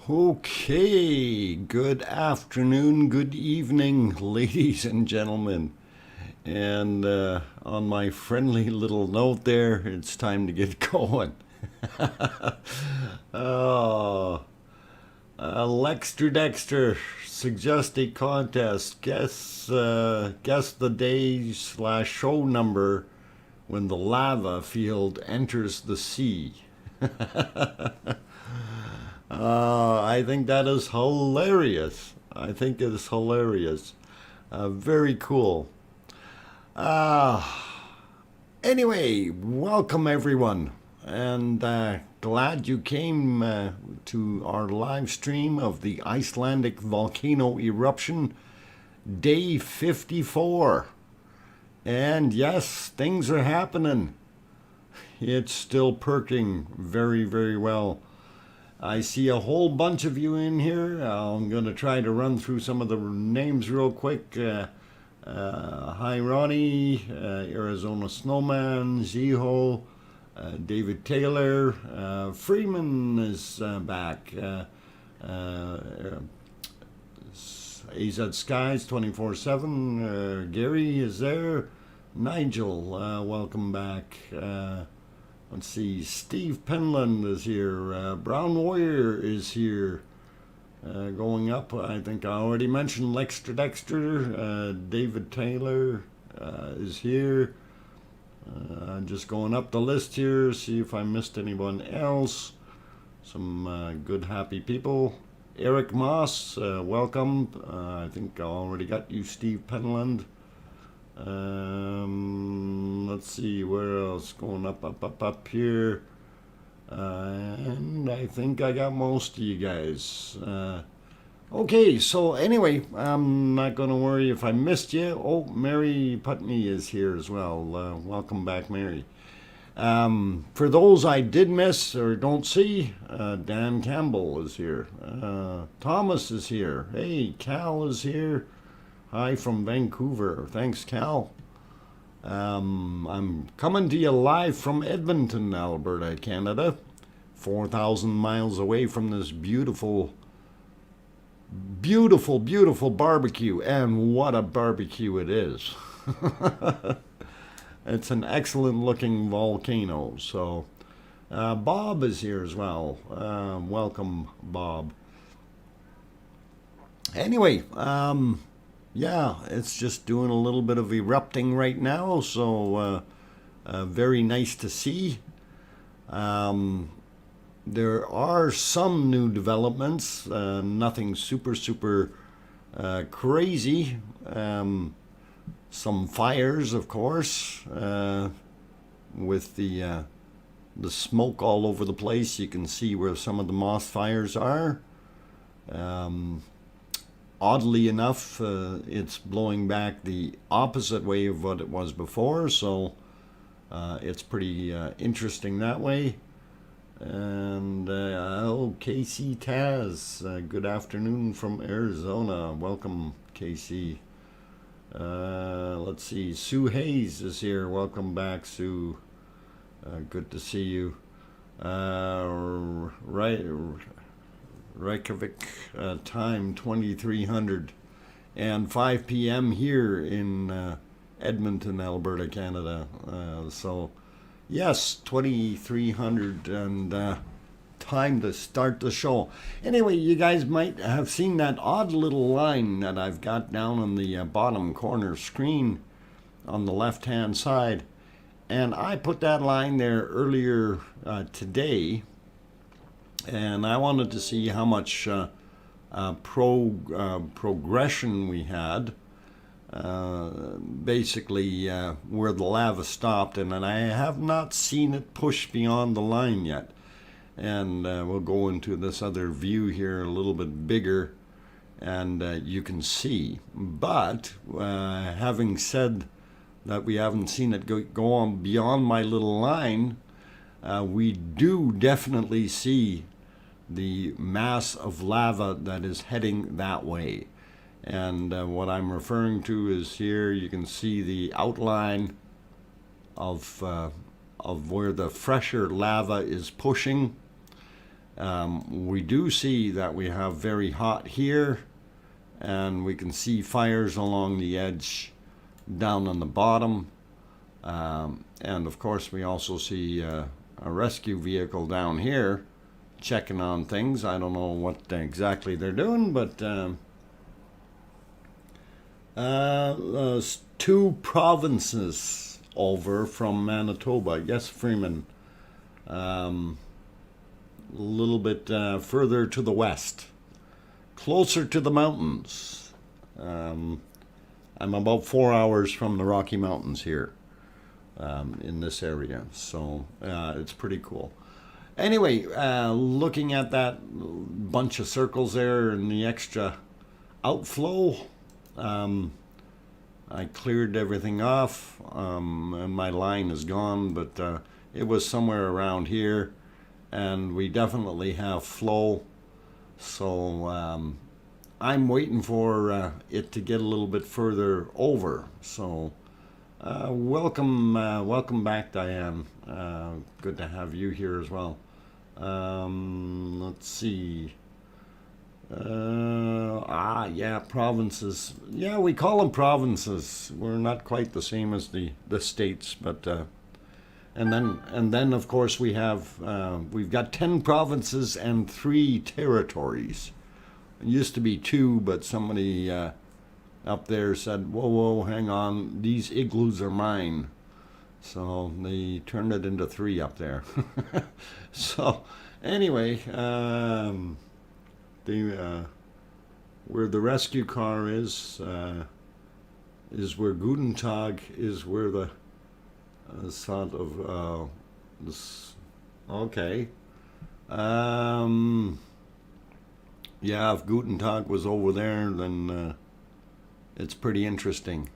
Okay, good afternoon, good evening, ladies and gentlemen. And on my friendly little note there, it's time to get going. Oh, Lexter Dexter suggest a contest. Guess the day slash show number when the lava field enters the sea. I think that is hilarious. I think it is hilarious. Very cool. Uh, anyway, welcome everyone. And glad you came to our live stream of the Icelandic volcano eruption, day 54. And yes, things are happening. It's still perking very, very well. I see a whole bunch of you in here. I'm going to try to run through some of the names real quick. Hi, Ronnie, Arizona Snowman, Ziho, David Taylor, Freeman is back. AZ Skies 24/7. Gary is there. Nigel, welcome back. Let's see, Steve Penland is here. Brown Warrior is here. Going up, I think I already mentioned Lexter Dexter. David Taylor is here. Just going up the list here, see if I missed anyone else. Some good, happy people. Eric Moss, welcome. I think I already got you, Steve Penland. Let's see where else. Going up here. And I think I got most of you guys. Okay, so anyway, I'm not going to worry if I missed you. Oh, Mary Putney is here as well. Welcome back, Mary. For those I did miss or don't see, Dan Campbell is here. Thomas is here. Hey, Cal is here. Hi from Vancouver. Thanks, Cal. I'm coming to you live from Edmonton, Alberta, Canada. 4,000 miles away from this beautiful, beautiful, beautiful barbecue. And what a barbecue it is. It's an excellent looking volcano. So Bob is here as well. Welcome, Bob. Anyway, yeah, it's just doing a little bit of erupting right now, so very nice to see. There are some new developments, nothing super crazy. Some fires, of course, with the smoke all over the place. You can see where some of the moss fires are. Oddly enough, it's blowing back the opposite way of what it was before, so it's pretty interesting that way. And Casey Taz, good afternoon from Arizona. Welcome, Casey. Let's see, Sue Hayes is here. Welcome back, Sue. Good to see you. Reykjavik time 2300 and 5 p.m. here in Edmonton, Alberta, Canada. So yes, 2300 and time to start the show. Anyway, you guys might have seen that odd little line that I've got down on the bottom corner screen on the left hand side, and I put that line there earlier today. And I wanted to see how much progression we had, basically where the lava stopped, and I have not seen it push beyond the line yet. And we'll go into this other view here a little bit bigger, and you can see. But having said that we haven't seen it go on beyond my little line, we do definitely see the mass of lava that is heading that way. And what I'm referring to is here you can see the outline of where the fresher lava is pushing. We do see that we have very hot here, and we can see fires along the edge down on the bottom. And of course we also see a rescue vehicle down here checking on things. I don't know what exactly they're doing, but two provinces over from Manitoba. Yes, Freeman. A little bit further to the west, closer to the mountains. I'm about 4 hours from the Rocky Mountains here, in this area, so it's pretty cool. Anyway, looking at that bunch of circles there and the extra outflow, I cleared everything off, and my line is gone, but it was somewhere around here, and we definitely have flow. So I'm waiting for it to get a little bit further over. So welcome back, Diane. Good to have you here as well. Let's see. Yeah, provinces. Yeah, we call them provinces. We're not quite the same as the states, but and then of course we've got 10 provinces and 3 territories. It used to be 2, but somebody up there said, whoa, hang on, these igloos are mine. So they turned it into 3 up there. So anyway, where the rescue car is where Guten Tag is, where the sort of this. Okay. Yeah, if Guten Tag was over there, then it's pretty interesting.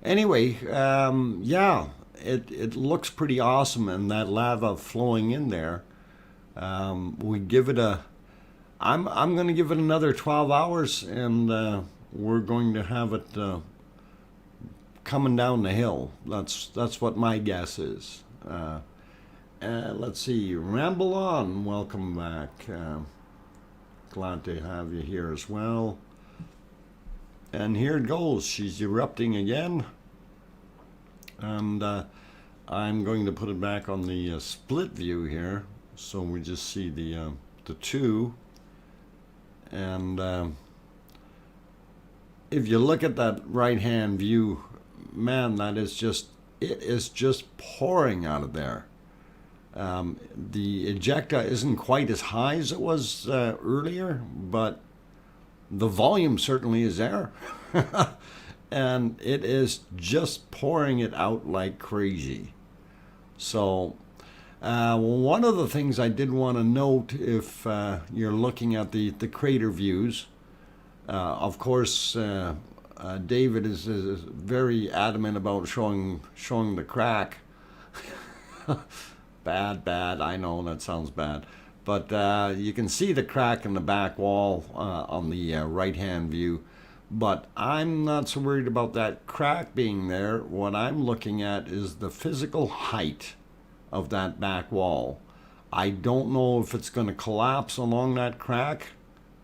Anyway, yeah, it looks pretty awesome, and that lava flowing in there. We give it I'm going to give it another 12 hours, and we're going to have it coming down the hill. That's what my guess is. Let's see, Ramble On, welcome back. Glad to have you here as well. And here it goes. She's erupting again. And I'm going to put it back on the split view here, so we just see the 2. And if you look at that right-hand view, man, it is just pouring out of there. The ejecta isn't quite as high as it was earlier, but the volume certainly is there. And it is just pouring it out like crazy. So one of the things I did want to note, if you're looking at the crater views, of course, David is very adamant about showing the crack. Bad, I know that sounds bad. But you can see the crack in the back wall on the right-hand view. But I'm not so worried about that crack being there. What I'm looking at is the physical height of that back wall. I don't know if it's going to collapse along that crack,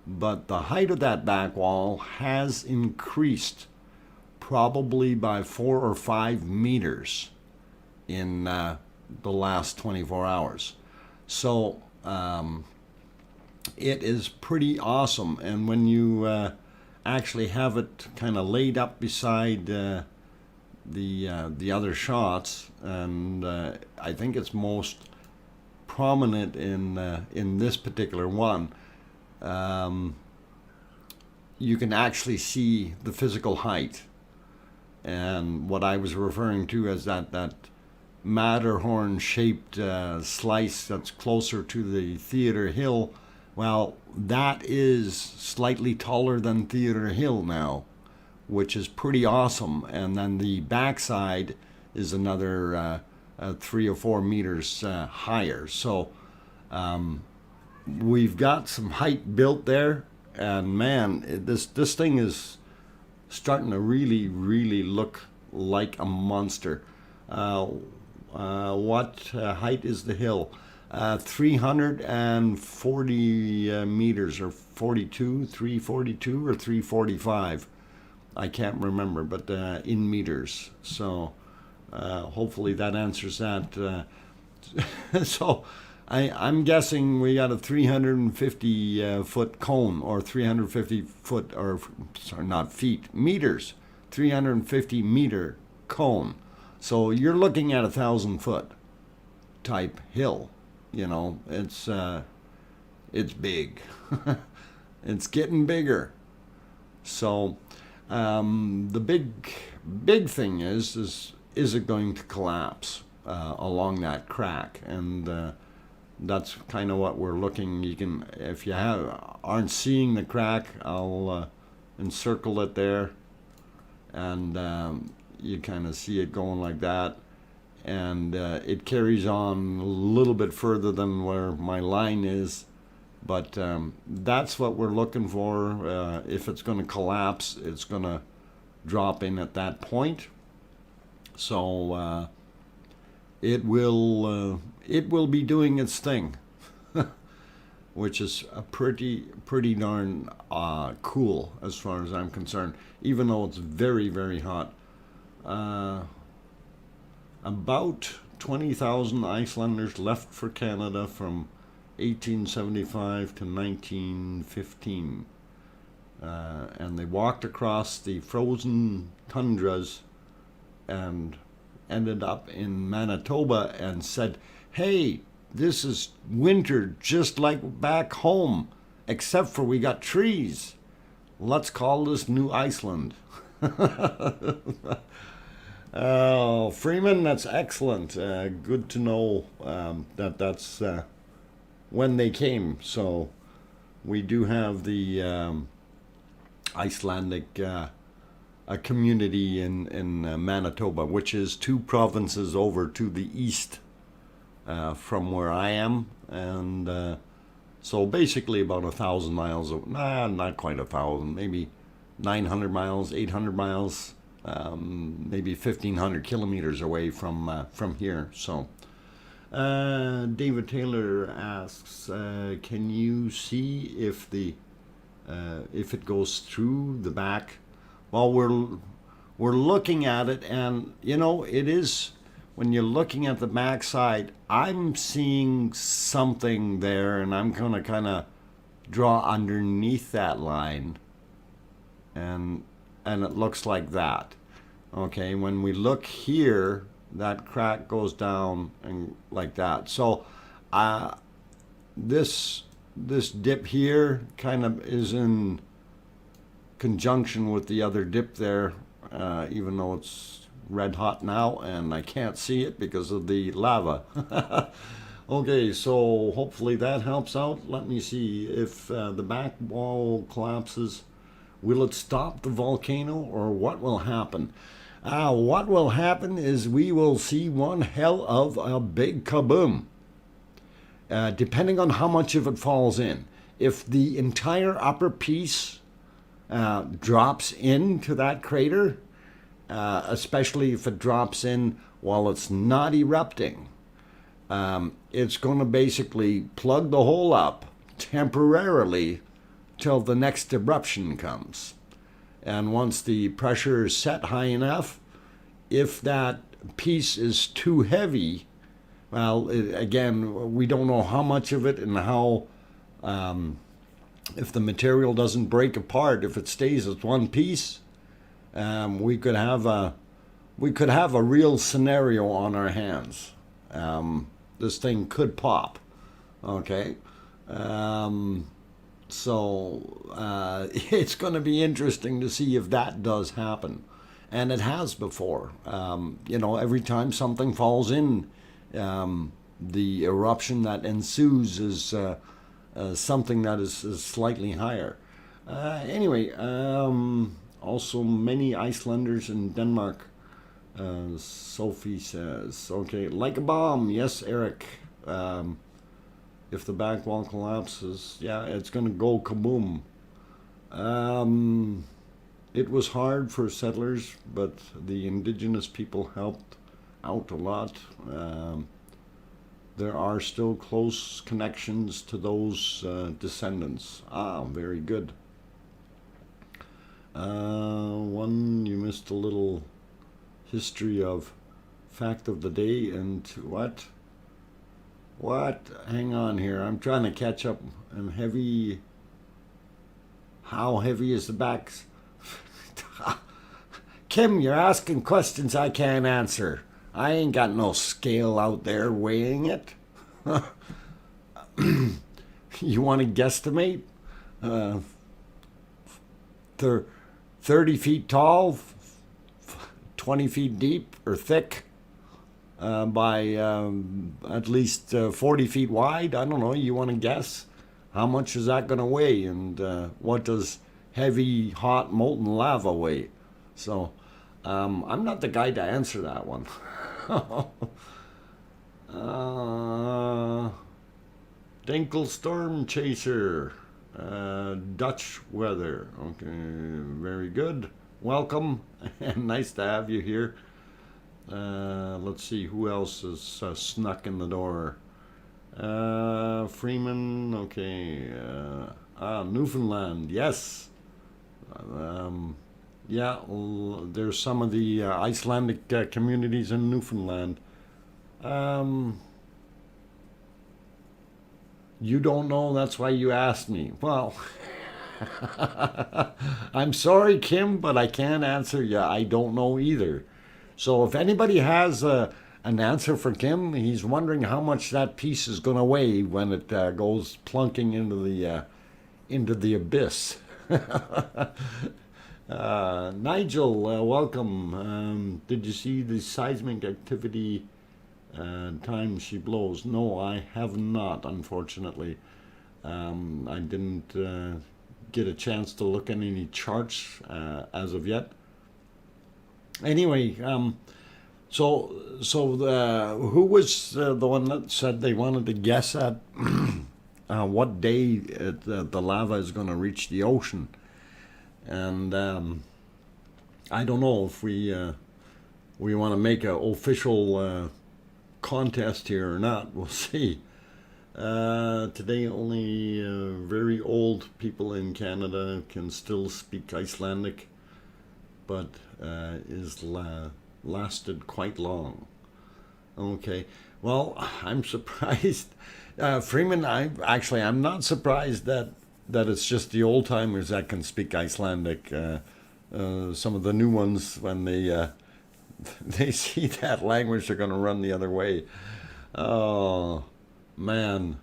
but the height of that back wall has increased probably by 4 or 5 meters in the last 24 hours. So it is pretty awesome. And when you actually have it kind of laid up beside the other shots, and I think it's most prominent in this particular one, you can actually see the physical height. And what I was referring to as that Matterhorn shaped slice that's closer to the Theater Hill, well, that is slightly taller than Theater Hill now, which is pretty awesome. And then the backside is another 3 or 4 meters higher. So we've got some height built there, and man, this thing is starting to really look like a monster. What height is the hill? 340 meters, or 342 or 345. I can't remember, but in meters. So hopefully that answers that. So I'm guessing we got a 350 foot cone, or 350 foot, or sorry, not feet, meters, 350 meter cone. So you're looking at 1,000 foot type hill. You know, it's big. It's getting bigger. So the big thing is it going to collapse along that crack? And that's kind of what we're looking. You can, if you aren't seeing the crack, I'll encircle it there, and you kind of see it going like that. And it carries on a little bit further than where my line is, but that's what we're looking for. If it's going to collapse, it's going to drop in at that point. So it will be doing its thing, which is a pretty darn cool as far as I'm concerned. Even though it's very, very hot. About 20,000 Icelanders left for Canada from 1875 to 1915. And they walked across the frozen tundras and ended up in Manitoba and said, hey, this is winter just like back home, except for we got trees. Let's call this New Iceland. Oh, Freeman, that's excellent. Good to know that's when they came. So we do have the Icelandic a community in Manitoba, which is 2 provinces over to the east from where I am. And so basically about 1,000 miles, not quite 1,000, maybe 900 miles, 800 miles, maybe 1,500 kilometers away from here. So David Taylor asks, can you see if it goes through the back? Well, we're looking at it, and you know, it is, when you're looking at the back side, I'm seeing something there, and I'm gonna kind of draw underneath that line, and it looks like that. Okay, when we look here, that crack goes down and like that. So this dip here kind of is in conjunction with the other dip there, even though it's red hot now and I can't see it because of the lava. Okay, so hopefully that helps out. Let me see if the back wall collapses. Will it stop the volcano, or what will happen? What will happen is we will see one hell of a big kaboom, depending on how much of it falls in. If the entire upper piece drops into that crater, especially if it drops in while it's not erupting, it's going to basically plug the hole up temporarily till the next eruption comes. And once the pressure is set high enough, if that piece is too heavy, well, again, we don't know how much of it and how, if the material doesn't break apart, if it stays as one piece, we could have a real scenario on our hands. This thing could pop. Okay. So it's going to be interesting to see if that does happen. And it has before. You know, every time something falls in, the eruption that ensues is something that is slightly higher. Anyway, also many Icelanders in Denmark, Sophie says. Okay, like a bomb. Yes, Eric. If the back wall collapses, yeah, it's going to go kaboom. It was hard for settlers, but the indigenous people helped out a lot. there are still close connections to those descendants. Ah, very good. One, you missed a little history of fact of the day and what? What? Hang on here. I'm trying to catch up. I'm heavy. How heavy is the backs? Kim, you're asking questions I can't answer. I ain't got no scale out there weighing it. You want to guesstimate? They're 30 feet tall, 20 feet deep or thick, by at least 40 feet wide. I don't know. You want to guess? How much is that going to weigh? And what does heavy, hot, molten lava weigh? So I'm not the guy to answer that one. Dinkel Storm Chaser. Dutch weather. Okay, very good. Welcome, and nice to have you here. Let's see who else is snuck in the door. Freeman. Okay. Newfoundland. Yes. Yeah. There's some of the Icelandic communities in Newfoundland. You don't know, that's why you asked me. Well, I'm sorry, Kim, but I can't answer you. I don't know either. So if anybody has an answer for Kim, he's wondering how much that piece is going to weigh when it goes plunking into the abyss. Nigel, welcome. Did you see the seismic activity time she blows? No, I have not, unfortunately. I didn't get a chance to look at any charts as of yet. Anyway, who was the one that said they wanted to guess at what day the lava is going to reach the ocean? And I don't know if we want to make an official contest here or not. We'll see. Today only very old people in Canada can still speak Icelandic, but is lasted quite long. Okay, well, I'm surprised. Freeman, I'm not surprised that it's just the old timers that can speak Icelandic. Some of the new ones, when they see that language, they're going to run the other way. Oh, man.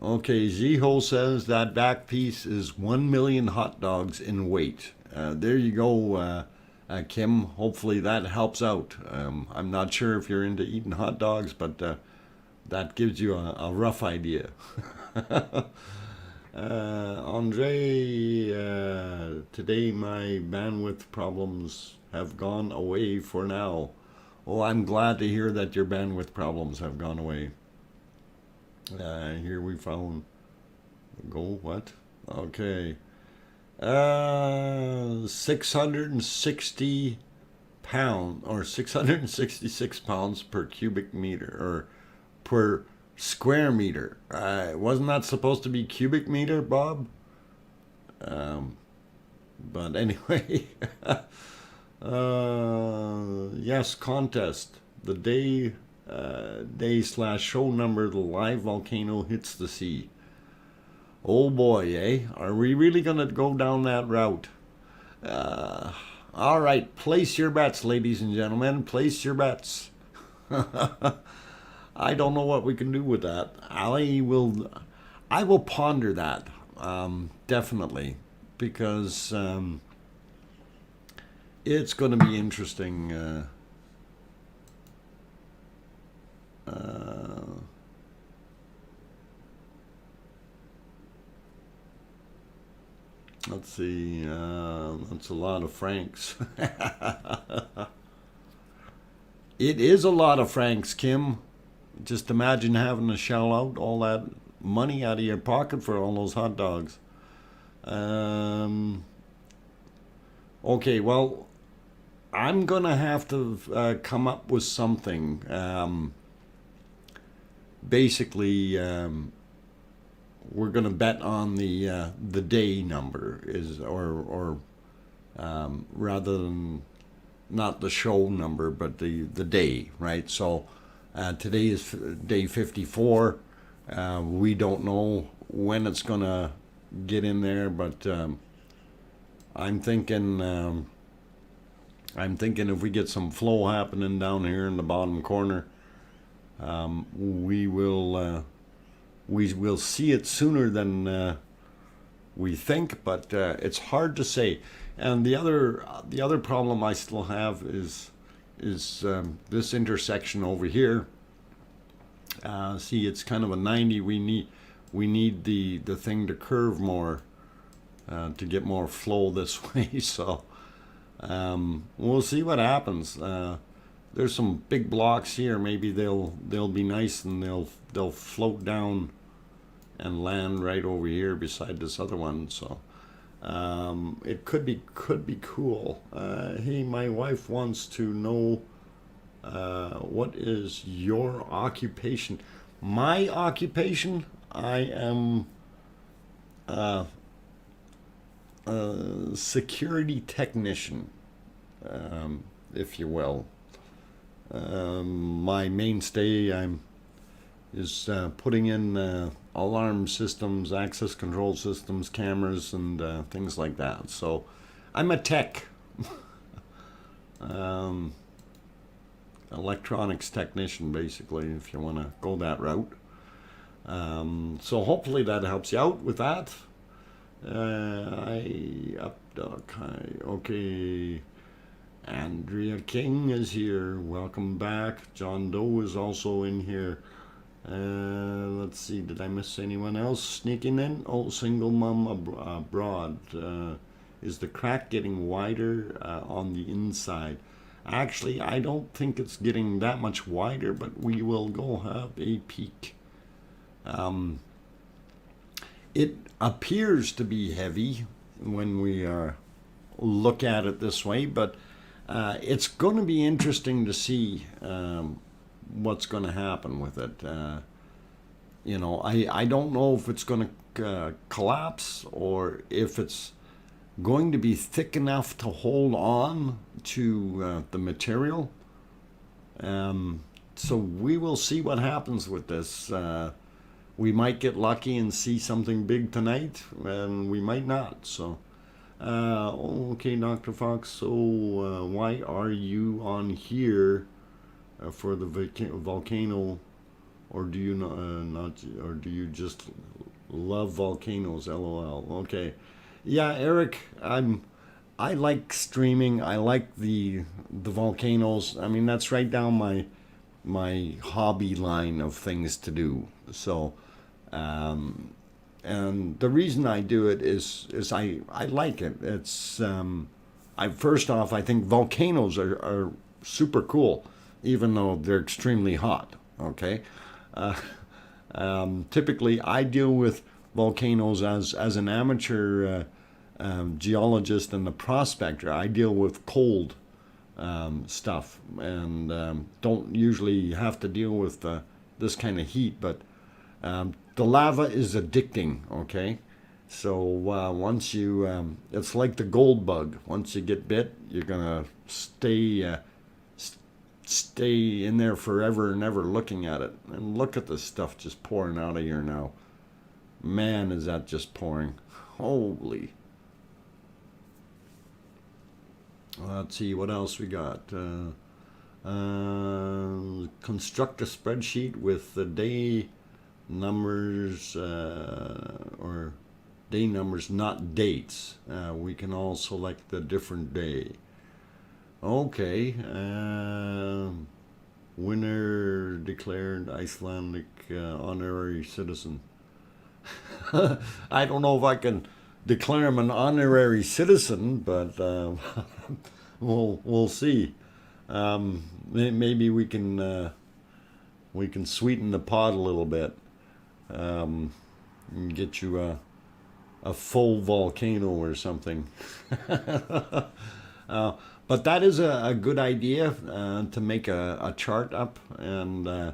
Okay, Ziho says that back piece is 1 million hot dogs in weight. There you go, Kim. Hopefully that helps out. I'm not sure if you're into eating hot dogs, but that gives you a rough idea. Andre, today my bandwidth problems have gone away for now. Oh, I'm glad to hear that your bandwidth problems have gone away. Here we found. Go what? Okay. 660 pounds or 666 pounds per cubic meter or per square meter. Wasn't that supposed to be cubic meter, Bob? But anyway, yes, contest. The day/show number, the live volcano hits the sea. Oh boy, eh? Are we really going to go down that route? All right, place your bets, ladies and gentlemen. Place your bets. I don't know what we can do with that. I will ponder that, definitely, because it's going to be interesting. Let's see. That's a lot of francs. It is a lot of francs, Kim. Just imagine having to shell out all that money out of your pocket for all those hot dogs. Okay, well, I'm gonna have to come up with something. Basically, we're gonna bet on the day number is, or rather than not the show number, but the day, right? So today is day 54. We don't know when it's gonna get in there, but I'm thinking. I'm thinking if we get some flow happening down here in the bottom corner, we will see it sooner than we think, but it's hard to say. And the other problem I still have is this intersection over here. See, it's kind of a 90. We need the thing to curve more to get more flow this way. So we'll see what happens. There's some big blocks here. Maybe they'll be nice and they'll float down and land right over here beside this other one. So it could be cool. Hey, my wife wants to know what is your occupation. My occupation, I am a security technician, if you will. My mainstay is putting in alarm systems, access control systems, cameras, and things like that. So I'm a tech, electronics technician, basically, if you want to go that route. So hopefully that helps you out with that. Okay. Andrea King is here. Welcome back. John Doe is also in here. Let's see, did I miss anyone else sneaking in? Oh, single mom abroad. Is the crack getting wider on the inside? Actually, I don't think it's getting that much wider, but we will go have a peek. It appears to be heavy when we look at it this way, but it's going to be interesting to see what's going to happen with it. I don't know if it's going to collapse or if it's going to be thick enough to hold on to the material. So we will see what happens with this. We might get lucky and see something big tonight, and we might not. So, okay, Dr. Fox. So, why are you on here for the volcano, or do you not, or do you just love volcanoes? LOL. Okay, yeah, Eric. I like streaming. I like the volcanoes. I mean, that's right down my hobby line of things to do. So. And the reason I do it is I like it. It's first off, I think volcanoes are super cool, even though they're extremely hot. Okay, typically I deal with volcanoes as an amateur geologist and a prospector. I deal with cold stuff and don't usually have to deal with this kind of heat, but the lava is addicting, okay? So once you, it's like the gold bug. Once you get bit, you're gonna stay in there forever and ever looking at it. And look at this stuff just pouring out of here now. Man, is that just pouring. Holy. Let's see, what else we got? Construct a spreadsheet with the day numbers or day numbers, not dates. We can all select the different day. Okay. Winner declared Icelandic honorary citizen. I don't know if I can declare him an honorary citizen, but we'll see. Maybe we can sweeten the pot a little bit. And get you a full volcano or something. But that is a good idea to make a chart up, and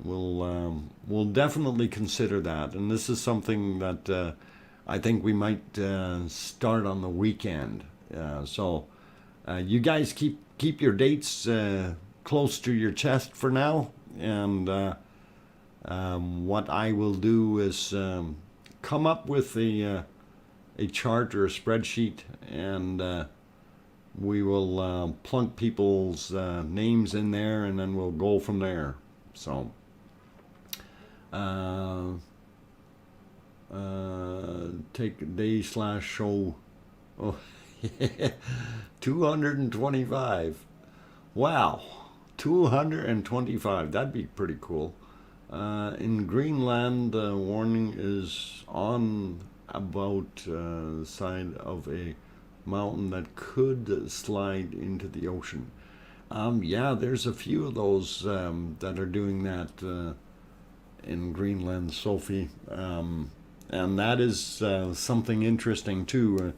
we'll definitely consider that. And this is something that I think we might start on the weekend. So you guys keep your dates close to your chest for now, and what I will do is come up with a chart or a spreadsheet, and we will plunk people's names in there, and then we'll go from there. So take day/show. Oh, 225. Wow, 225. That'd be pretty cool. In Greenland, warning is on about the side of a mountain that could slide into the ocean. Yeah, there's a few of those that are doing that in Greenland, Sophie. And that is something interesting too.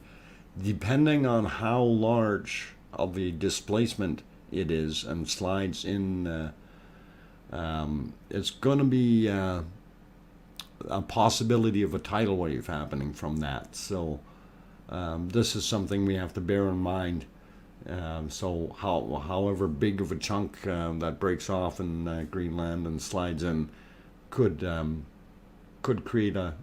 Depending on how large of a displacement it is and slides in, it's going to be a possibility of a tidal wave happening from that. So this is something we have to bear in mind. So however big of a chunk that breaks off in Greenland and slides in could create a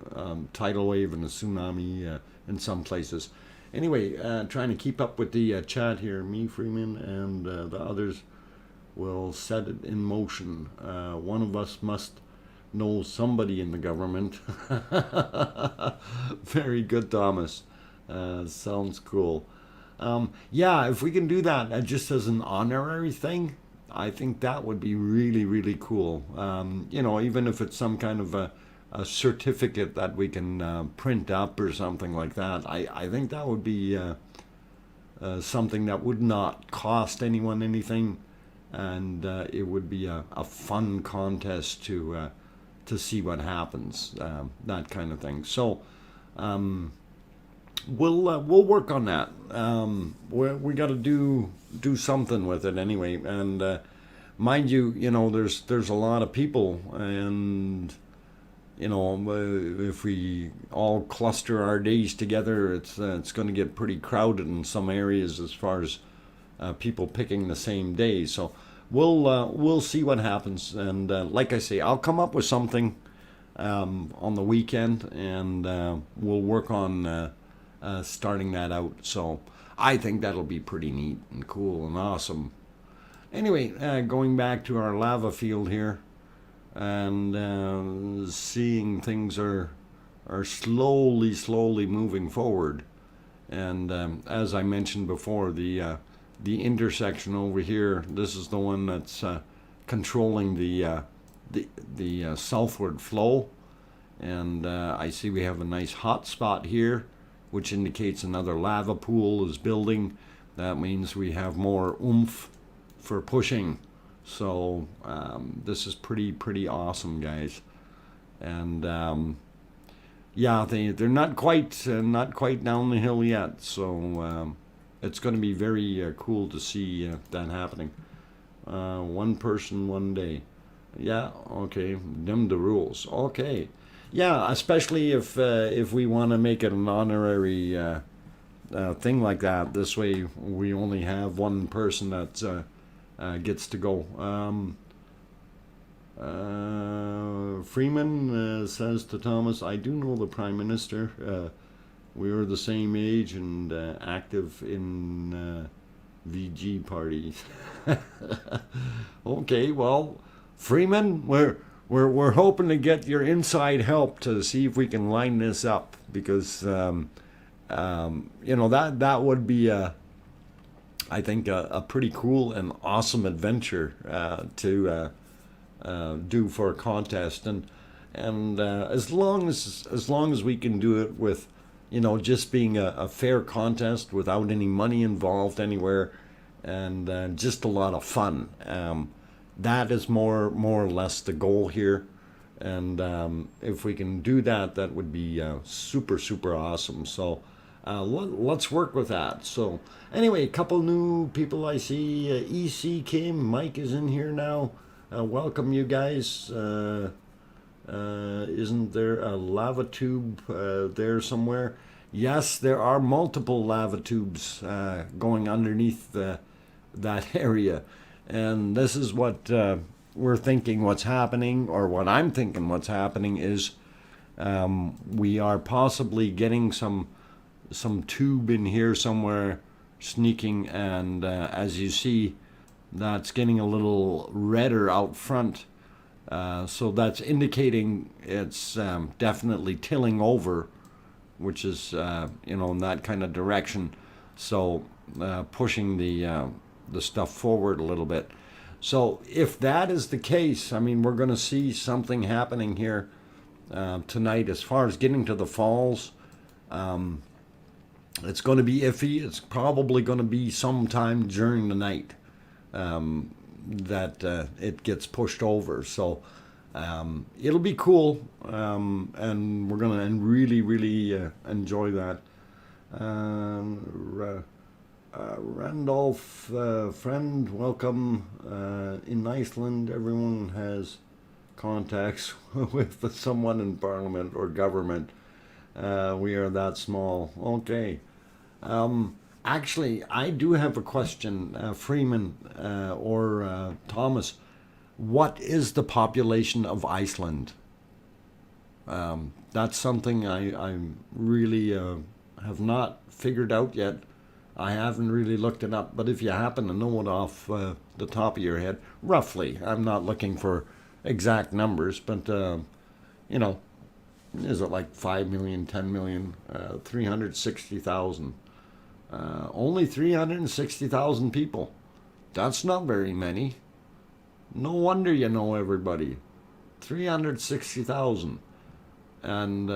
tidal wave and a tsunami in some places. Anyway, trying to keep up with the chat here. Me, Freeman, and the others will set it in motion. One of us must know somebody in the government. Very good, Thomas. Sounds cool. Yeah, if we can do that just as an honorary thing, I think that would be really, really cool. Even if it's some kind of a certificate that we can print up or something like that, I think that would be something that would not cost anyone anything, and it would be a fun contest to see what happens, that kind of thing. So we'll work on that. We got to do something with it anyway, and mind you, there's a lot of people, and if we all cluster our days together, it's going to get pretty crowded in some areas as far as people picking the same day. So we'll see what happens, and like I say, I'll come up with something on the weekend, and we'll work on starting that out. So I think that'll be pretty neat and cool and awesome. Anyway, going back to our lava field here, and seeing things are slowly moving forward. And as I mentioned before, the intersection over here, this is the one that's controlling the southward flow. And I see we have a nice hot spot here, which indicates another lava pool is building. That means we have more oomph for pushing. So this is pretty awesome, guys. And yeah, they're not quite down the hill yet. So it's going to be very cool to see that happening. One person, one day. Yeah, okay. Them the rules. Okay. Yeah, especially if we want to make it an honorary thing like that. This way, we only have one person that gets to go. Freeman says to Thomas, I do know the Prime Minister. We were the same age and active in VG parties. Okay, well, Freeman, we're hoping to get your inside help to see if we can line this up, because that would be I think a pretty cool and awesome adventure to do for a contest, and as long as we can do it with just being a fair contest without any money involved anywhere, and just a lot of fun. That is more or less the goal here, and if we can do that, that would be super awesome. So let's work with that. So anyway, a couple new people I see. EC came. Mike is in here now. Welcome, you guys. Isn't there a lava tube there somewhere? Yes, there are multiple lava tubes going underneath that area. And this is what we're thinking what's happening, or what I'm thinking what's happening is we are possibly getting some tube in here somewhere sneaking, and as you see, that's getting a little redder out front. So that's indicating it's definitely tilling over, which is in that kind of direction. So pushing the stuff forward a little bit. So if that is the case, I mean, we're going to see something happening here tonight as far as getting to the falls. It's going to be iffy. It's probably going to be sometime during the night that it gets pushed over. So it'll be cool, and we're going to really, really enjoy that. Randolph, friend, welcome. In Iceland, everyone has contacts with someone in parliament or government. We are that small. Okay. Actually, I do have a question, Freeman or Thomas. What is the population of Iceland? That's something I really have not figured out yet. I haven't really looked it up, but if you happen to know it off the top of your head, roughly, I'm not looking for exact numbers, but is it like 5 million, 10 million, 360,000? Only 360,000 people. That's not very many. No wonder you know everybody. 360,000. And,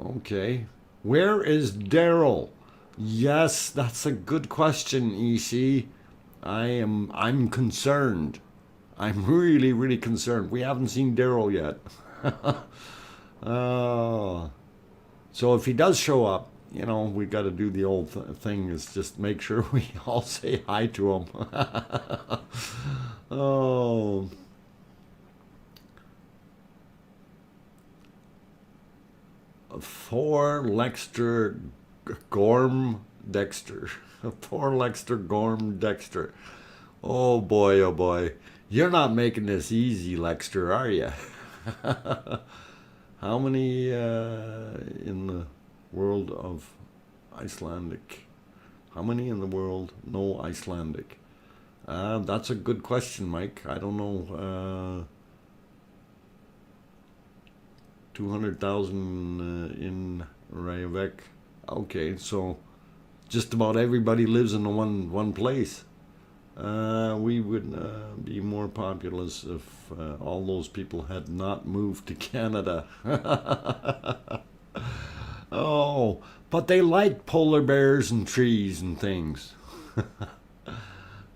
okay. Where is Daryl? Yes, that's a good question, EC. I'm concerned. I'm really, really concerned. We haven't seen Daryl yet. So if he does show up, we got to do the old thing is just make sure we all say hi to him. Oh. Thor Lexter Gorm Dexter. Thor Lexter Gorm Dexter. Oh boy. You're not making this easy, Lexter, are you? How many in the world of Icelandic? How many in the world know Icelandic? That's a good question, Mike. I don't know. 200,000 in Reykjavik. Okay, so just about everybody lives in one place. We would be more populous if all those people had not moved to Canada. Oh, but they like polar bears and trees and things.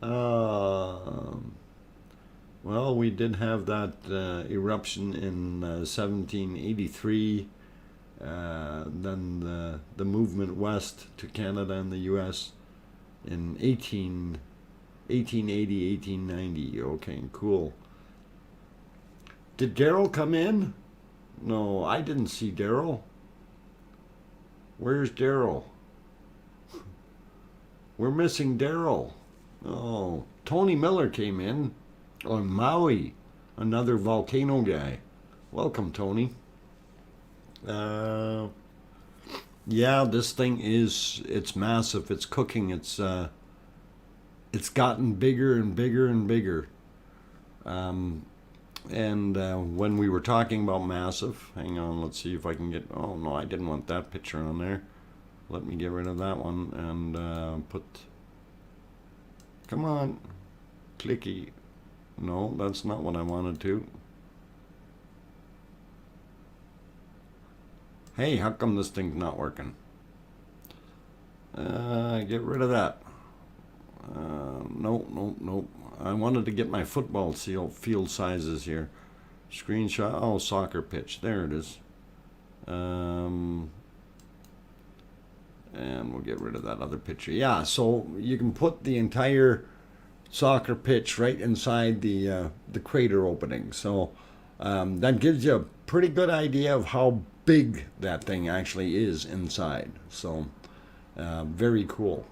Well, we did have that eruption in 1783. Then the movement west to Canada and the U.S. in 1880, 1890. Okay, cool. Did Daryl come in? No, I didn't see Daryl. Where's Daryl? We're missing Daryl. Oh, Tony Miller came in. Oh, Maui, another volcano guy. Welcome, Tony. Yeah, this thing it's massive. It's cooking. It's gotten bigger and bigger and bigger. And when we were talking about massive, hang on, let's see if I can get, oh no, I didn't want that picture on there. Let me get rid of that one and come on, clicky. No, that's not what I wanted to. Hey, how come this thing's not working? Get rid of that. Nope. I wanted to get my football field sizes here. Screenshot. Oh, soccer pitch. There it is. And we'll get rid of that other picture. Yeah, so you can put the entire soccer pitch right inside the crater opening. So that gives you a pretty good idea of how big that thing actually is inside. So very cool.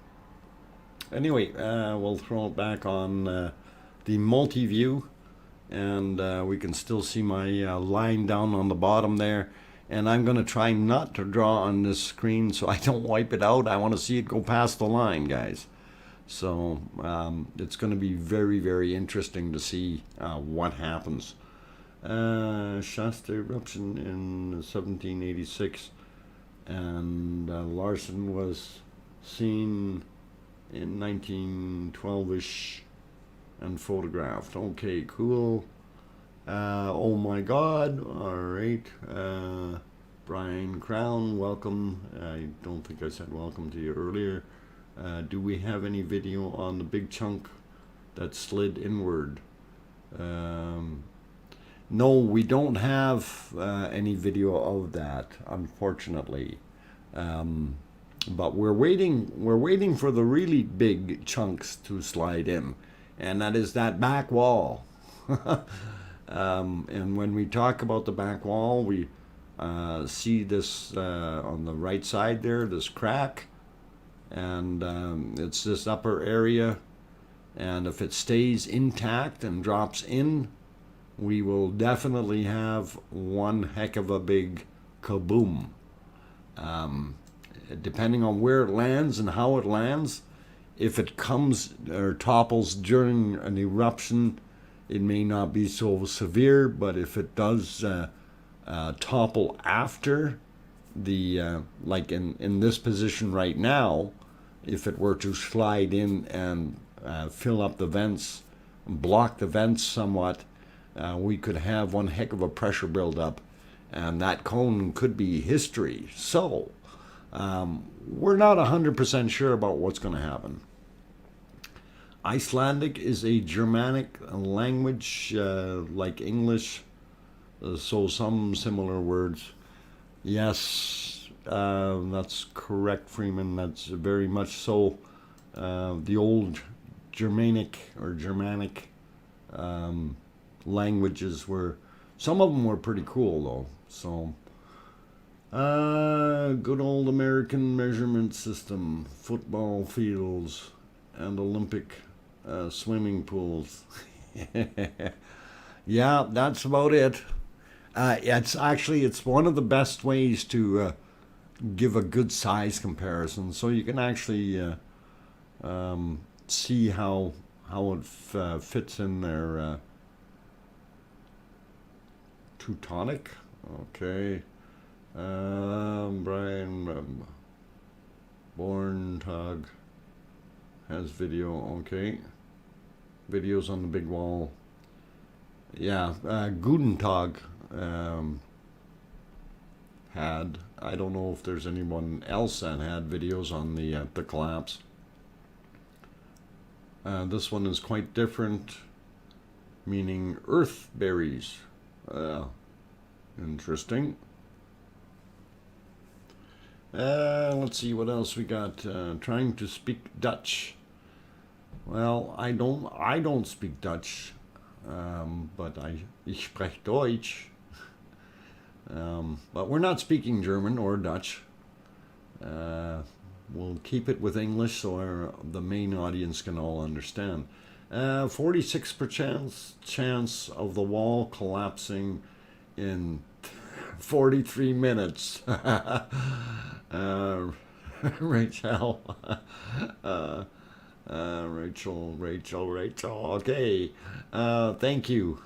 Anyway, we'll throw it back on the multi-view, and we can still see my line down on the bottom there. And I'm going to try not to draw on this screen so I don't wipe it out. I want to see it go past the line, guys. So it's going to be very, very interesting to see what happens. Shasta eruption in 1786, and Larsen was seen in 1912-ish and photographed. Okay, cool. Oh my God. All right. Brian Crown, welcome. I don't think I said welcome to you earlier. Do we have any video on the big chunk that slid inward? No, we don't have any video of that, unfortunately. But we're waiting for the really big chunks to slide in, and that is that back wall. And when we talk about the back wall, we see this on the right side there, this crack, and it's this upper area, and if it stays intact and drops in, we will definitely have one heck of a big kaboom. Depending on where it lands and how it lands, if it comes or topples during an eruption, it may not be so severe, but if it does topple after the, like in this position right now, if it were to slide in and fill up the vents, block the vents somewhat, we could have one heck of a pressure buildup, and that cone could be history. So we're not 100% sure about what's going to happen. Icelandic is a Germanic language like English, so some similar words. Yes, that's correct, Freeman. That's very much so. The old Germanic languages were, some of them were pretty cool though. So good old American measurement system, football fields, and Olympic swimming pools. Yeah, that's about it. It's one of the best ways to give a good size comparison, so you can actually see how it fits in there. Teutonic. Okay. Brian Borntag has video. Okay. Videos on the big wall. Yeah. Guten Tag had. I don't know if there's anyone else that had videos on the collapse. This one is quite different, meaning earth berries. Interesting. Let's see what else we got. Trying to speak Dutch. Well, I don't speak Dutch, but ich spreche Deutsch. But we're not speaking German or Dutch. We'll keep it with English so the main audience can all understand. 46% chance of the wall collapsing in 43 minutes. Rachel. Rachel. Okay. Thank you.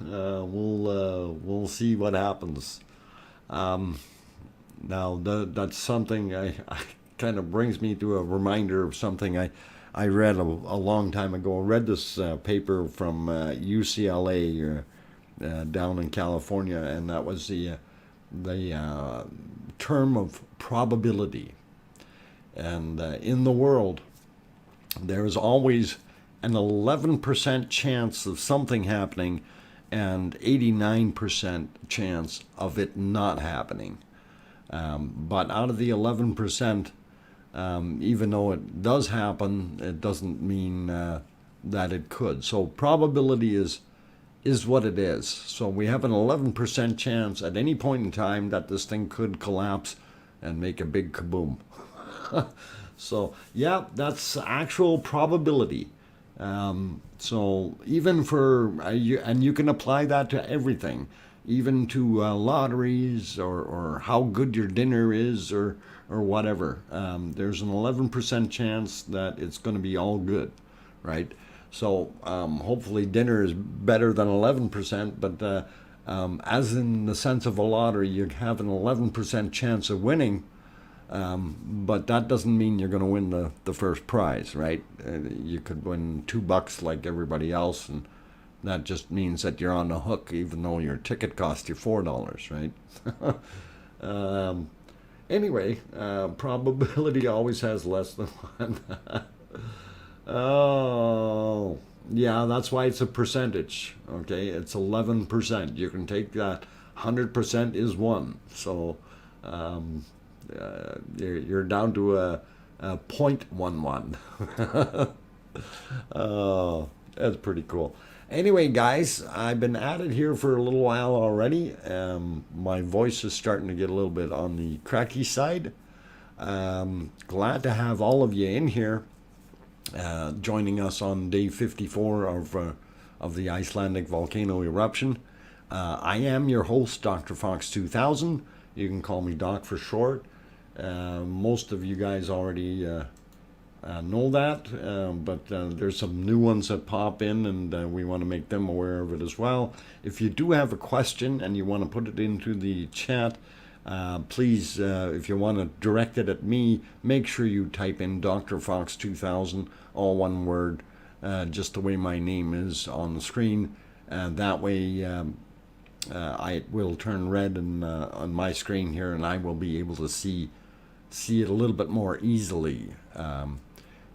We'll see what happens. Now that's something I kind of brings me to a reminder of something I read a long time ago. I read this paper from UCLA down in California, and that was the term of probability. And in the world, there is always an 11% chance of something happening and 89% chance of it not happening. But out of the 11%, Even though it does happen, it doesn't mean that it could. So probability is what it is. So we have an 11% chance at any point in time that this thing could collapse and make a big kaboom. So yeah, that's actual probability. So even for and you can apply that to everything, even to lotteries or how good your dinner is or whatever. There's an 11% chance that it's going to be all good, right? So hopefully dinner is better than 11%, but as in the sense of a lottery, you have an 11% chance of winning, but that doesn't mean you're going to win the first prize, right? You could win $2 like everybody else, and that just means that you're on the hook, even though your ticket cost you $4, right? um, anyway, probability always has less than one. Oh, yeah, that's why it's a percentage. Okay, it's 11%. You can take that. 100% is one. So um, you're down to a 0.11. Oh, that's pretty cool. Anyway, guys, I've been at it here for a little while already. My voice is starting to get a little bit on the cracky side. Glad to have all of you in here joining us on day 54 of the Icelandic volcano eruption. I am your host, DrFox2000. You can call me Doc for short. Most of you guys already know that, but there's some new ones that pop in, and we want to make them aware of it as well. If you do have a question and you want to put it into the chat, please, if you want to direct it at me, make sure you type in DrFox2000, all one word, just the way my name is on the screen. That way I will turn red on my screen here, and I will be able to see it a little bit more easily.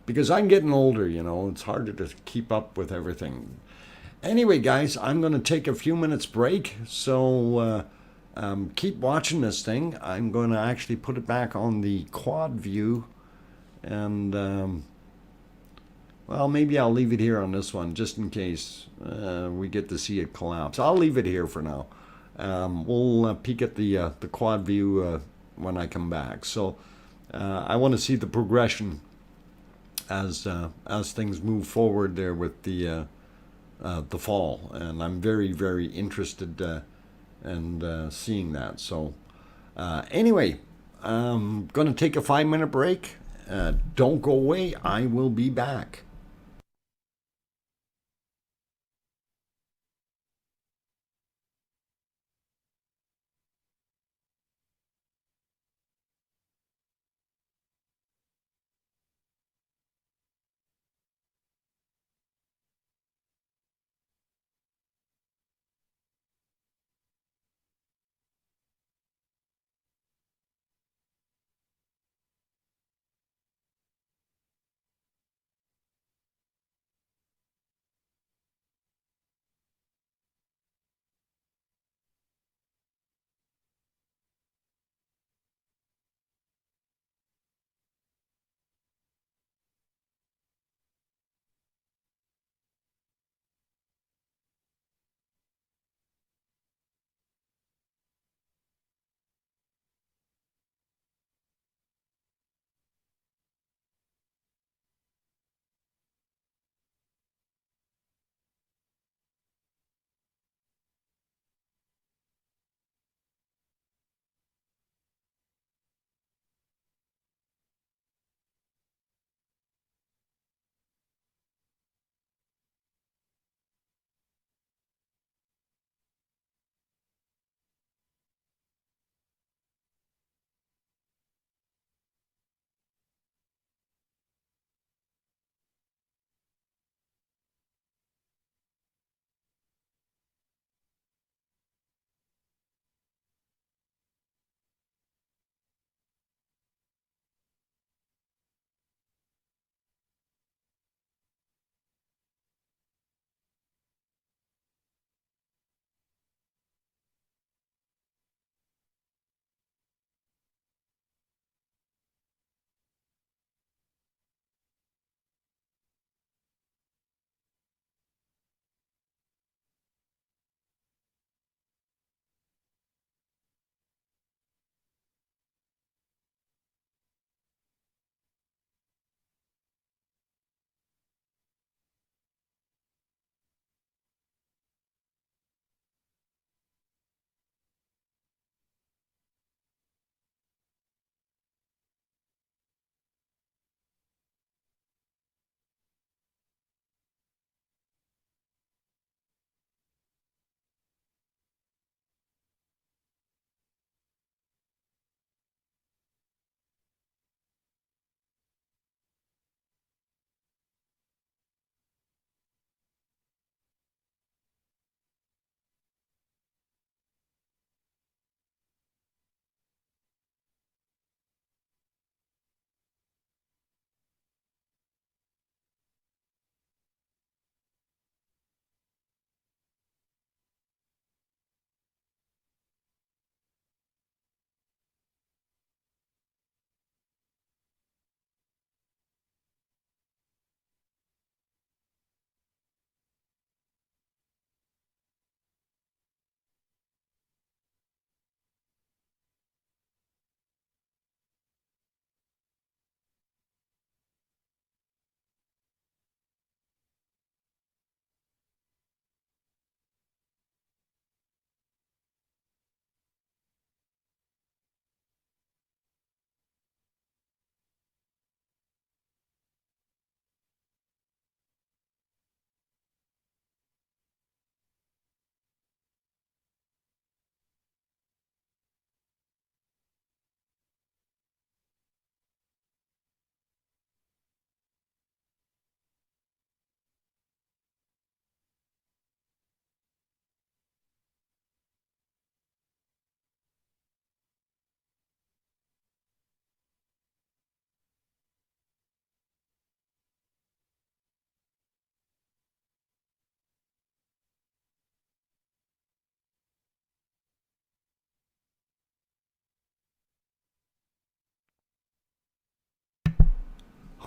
Because I'm getting older, it's harder to keep up with everything. Anyway, guys, I'm going to take a few minutes break, so keep watching this thing. I'm going to actually put it back on the quad view, and well, maybe I'll leave it here on this one just in case we get to see it collapse. I'll leave it here for now. We'll peek at the quad view when I come back. So I want to see the progression as things move forward there with the fall, and I'm very, very interested in seeing that. So anyway, I'm going to take a 5-minute break. Don't go away. I will be back.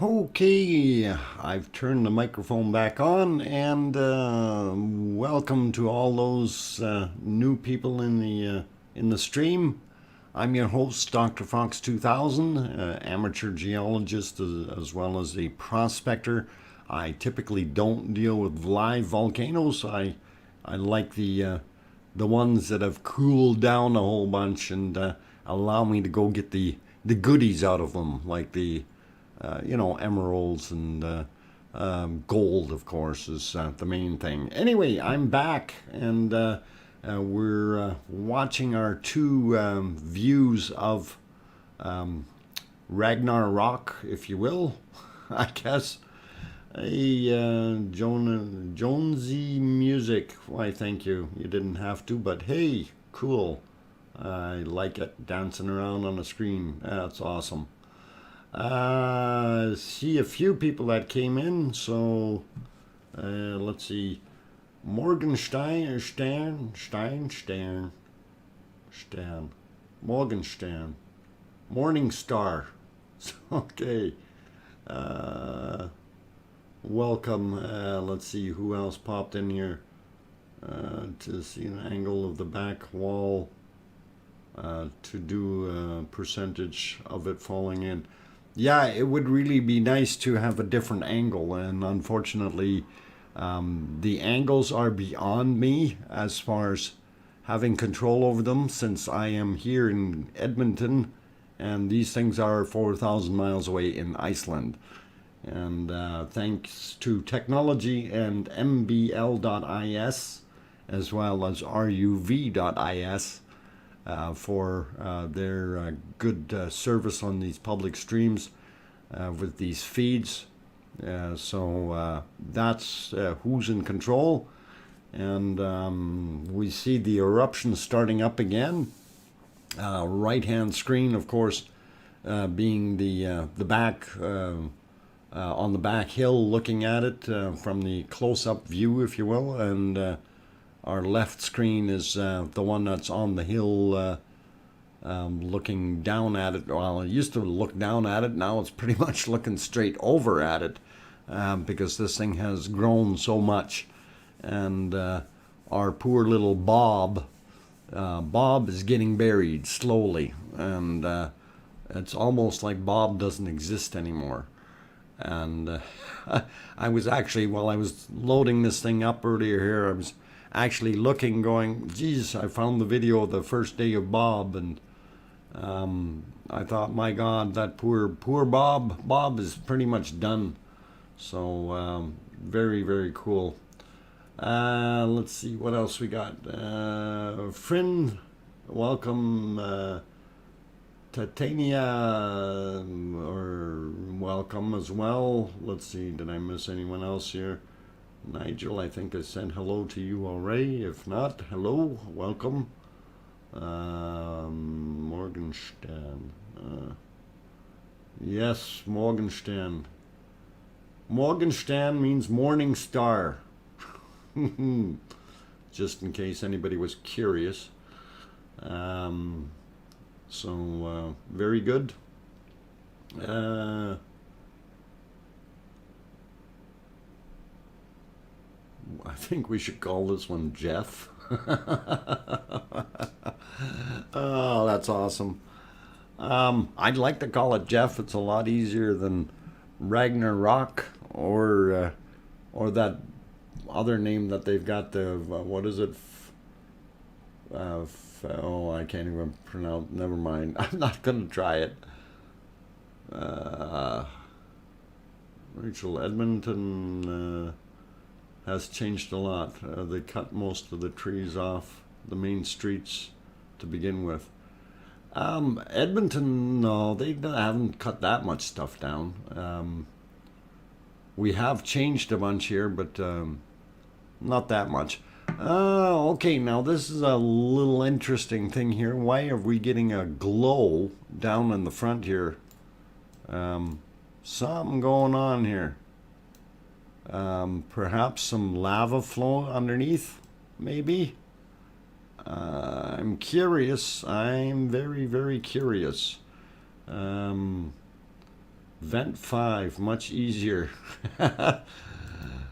Okay, I've turned the microphone back on, and welcome to all those new people in the stream. I'm your host, DrFox2000, amateur geologist as well as a prospector. I typically don't deal with live volcanoes. I like the ones that have cooled down a whole bunch and allow me to go get the goodies out of them, like the emeralds and gold, of course, is the main thing. Anyway, I'm back, and we're watching our two views of Ragnar Rock, if you will, I guess. Jonesy Music. Why, thank you. You didn't have to, but hey, cool. I like it, dancing around on the screen. That's awesome. See a few people that came in, so let's see. Morgenstern, Morgenstern, Morning Star. Okay. Welcome. Let's see who else popped in here to see an angle of the back wall to do a percentage of it falling in. Yeah, it would really be nice to have a different angle, and unfortunately, the angles are beyond me as far as having control over them, since I am here in Edmonton, and these things are 4,000 miles away in Iceland. And thanks to technology and mbl.is, as well as ruv.is, for their good service on these public streams with these feeds. So that's who's in control. And we see the eruption starting up again. Right-hand screen, of course, being the back on the back hill, looking at it from the close-up view, if you will, and our left screen is the one that's on the hill, looking down at it. Well, it used to look down at it. Now it's pretty much looking straight over at it, because this thing has grown so much. And our poor little Bob is getting buried slowly, and it's almost like Bob doesn't exist anymore. And I was actually, while I was loading this thing up earlier here, I was actually looking, going, geez, I found the video of the first day of Bob, and I thought, my God, that poor Bob is pretty much done. So very, very cool. Let's see what else we got. Friend, welcome. Titania, or welcome as well. Let's see, did I miss anyone else here? Nigel, I think I said hello to you already. If not, hello, welcome. Morgenstern. Yes, Morgenstern. Morgenstern means morning star. Just in case anybody was curious. So, very good. I think we should call this one Jeff. Oh, that's awesome. I'd like to call it Jeff. It's a lot easier than Ragnarok or that other name that they've got. The what is it? Oh, I can't even pronounce. Never mind. I'm not gonna try it. Rachel, Edmonton has changed a lot. They cut most of the trees off the main streets to begin with. Edmonton, no, they haven't cut that much stuff down. We have changed a bunch here, but not that much. Okay, now this is a little interesting thing here. Why are we getting a glow down in the front here? Something going on here. Perhaps some lava flow underneath, maybe? I'm curious. I'm very, very curious. Vent 5, much easier.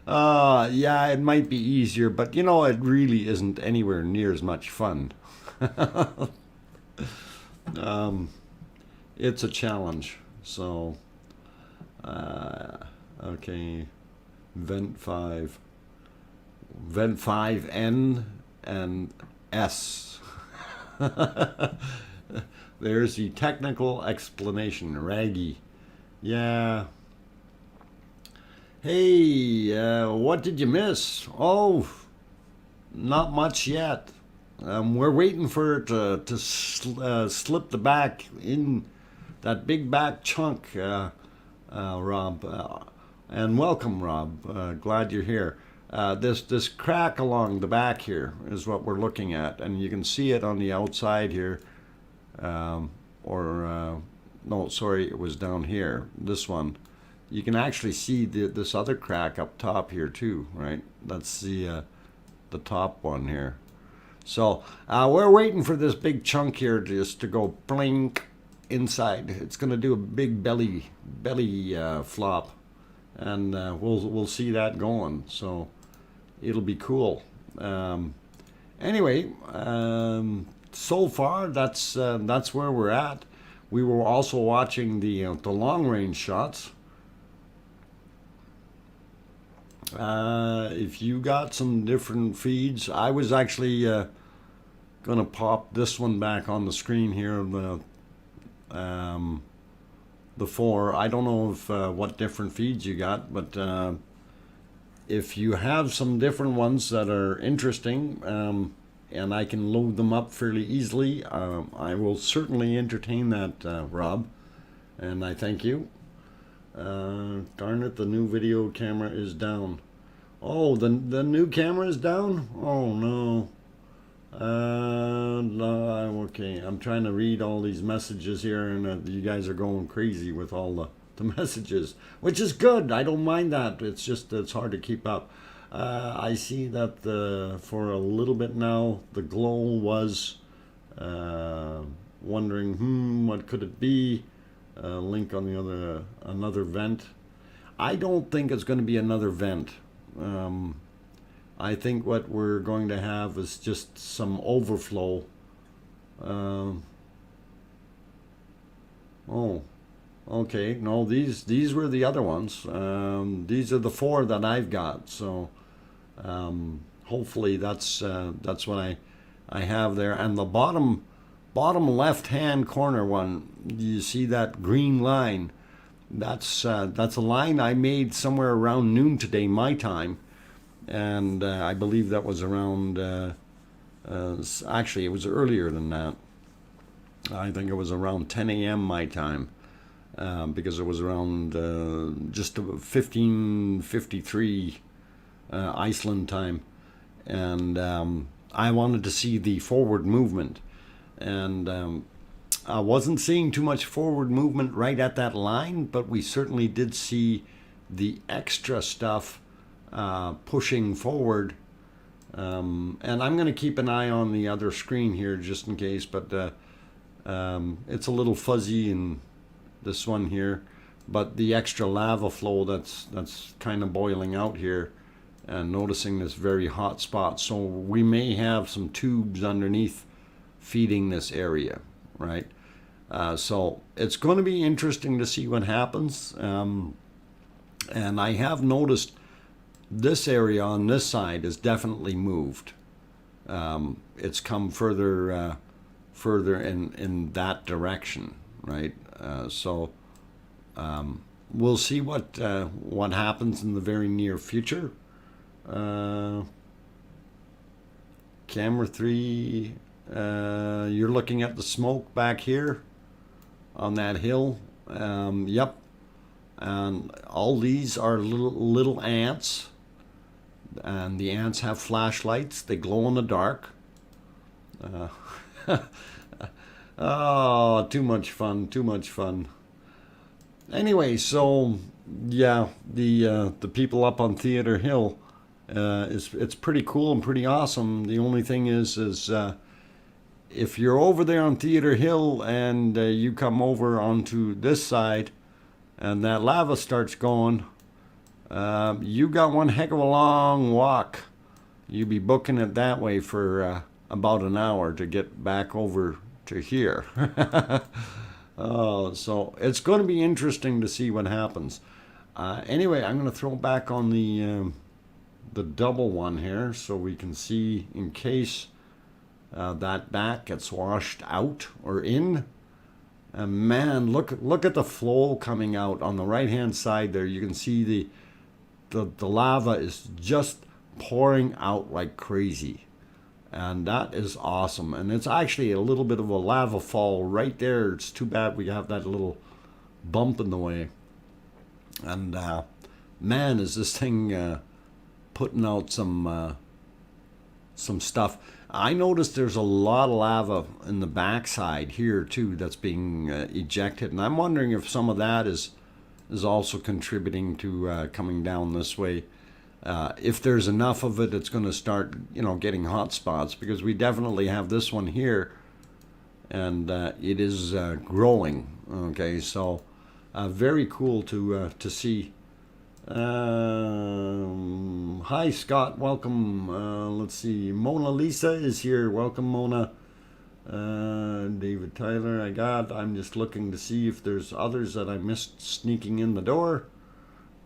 Yeah, it might be easier, but you know, it really isn't anywhere near as much fun. um, it's a challenge. So, okay, Vent 5. Vent 5N and S. There's the technical explanation. Raggy. Yeah. Hey, what did you miss? Oh, not much yet. We're waiting for it to slip the back in that big back chunk, Rob. And welcome, Rob. Glad you're here. This crack along the back here is what we're looking at, and you can see it on the outside here. No, sorry, it was down here. This one. You can actually see this other crack up top here too, right? That's the top one here. So we're waiting for this big chunk here just to go blink inside. It's going to do a big belly flop, and we'll see that going. So it'll be cool. Anyway, so far that's where we're at. We were also watching the long range shots. If you got some different feeds, I was actually going to pop this one back on the screen here, the 4. I don't know if what different feeds you got, but if you have some different ones that are interesting, and I can load them up fairly easily, I will certainly entertain that, Rob, and I thank you. Darn it, the new video camera is down. Oh, the new camera is down? Oh no. No, okay, I'm trying to read all these messages here, and you guys are going crazy with all the messages, which is good. I don't mind that. It's just it's hard to keep up. I see that for a little bit now, the glow was wondering, what could it be? Link on the another vent. I don't think it's going to be another vent. I think what we're going to have is just some overflow. Oh, okay. No, these were the other ones. These are the 4 that I've got. So hopefully that's what I have there. And the bottom left hand corner one, you see that green line? That's a line I made somewhere around noon today, my time, and I believe that was around. Actually, it was earlier than that. I think it was around 10 a.m. my time, because it was around just 15:53 Iceland time, and I wanted to see the forward movement, and I wasn't seeing too much forward movement right at that line, but we certainly did see the extra stuff pushing forward. And I'm going to keep an eye on the other screen here just in case, but it's a little fuzzy in this one here. But the extra lava flow that's kind of boiling out here, and noticing this very hot spot. So we may have some tubes underneath feeding this area, right? So it's going to be interesting to see what happens. And I have noticed this area on this side is definitely moved. It's come further in that direction, right? So we'll see what happens in the very near future. Camera 3, you're looking at the smoke back here on that hill. Yep. And all these are little ants, and the ants have flashlights. They glow in the dark. Oh, too much fun, too much fun. Anyway, so yeah, the people up on Theater Hill, it's pretty cool and pretty awesome. The only thing is if you're over there on Theater Hill and you come over onto this side, and that lava starts going, you got one heck of a long walk. You be booking it that way for about an hour to get back over to here. So it's going to be interesting to see what happens. Anyway, I'm going to throw back on the double one here so we can see in case that back gets washed out or in. And man, look at the flow coming out on the right hand side there. You can see the lava is just pouring out like crazy, and that is awesome. And it's actually a little bit of a lava fall right there. It's too bad we have that little bump in the way. And man, is this thing putting out some stuff. I noticed there's a lot of lava in the backside here too that's being ejected, and I'm wondering if some of that is also contributing to coming down this way. If there's enough of it, it's going to start, getting hot spots, because we definitely have this one here, and it is growing. Okay, so very cool to see. Hi Scott, welcome. Let's see, Mona Lisa is here. Welcome, Mona. David Tyler, I'm just looking to see if there's others that I missed sneaking in the door.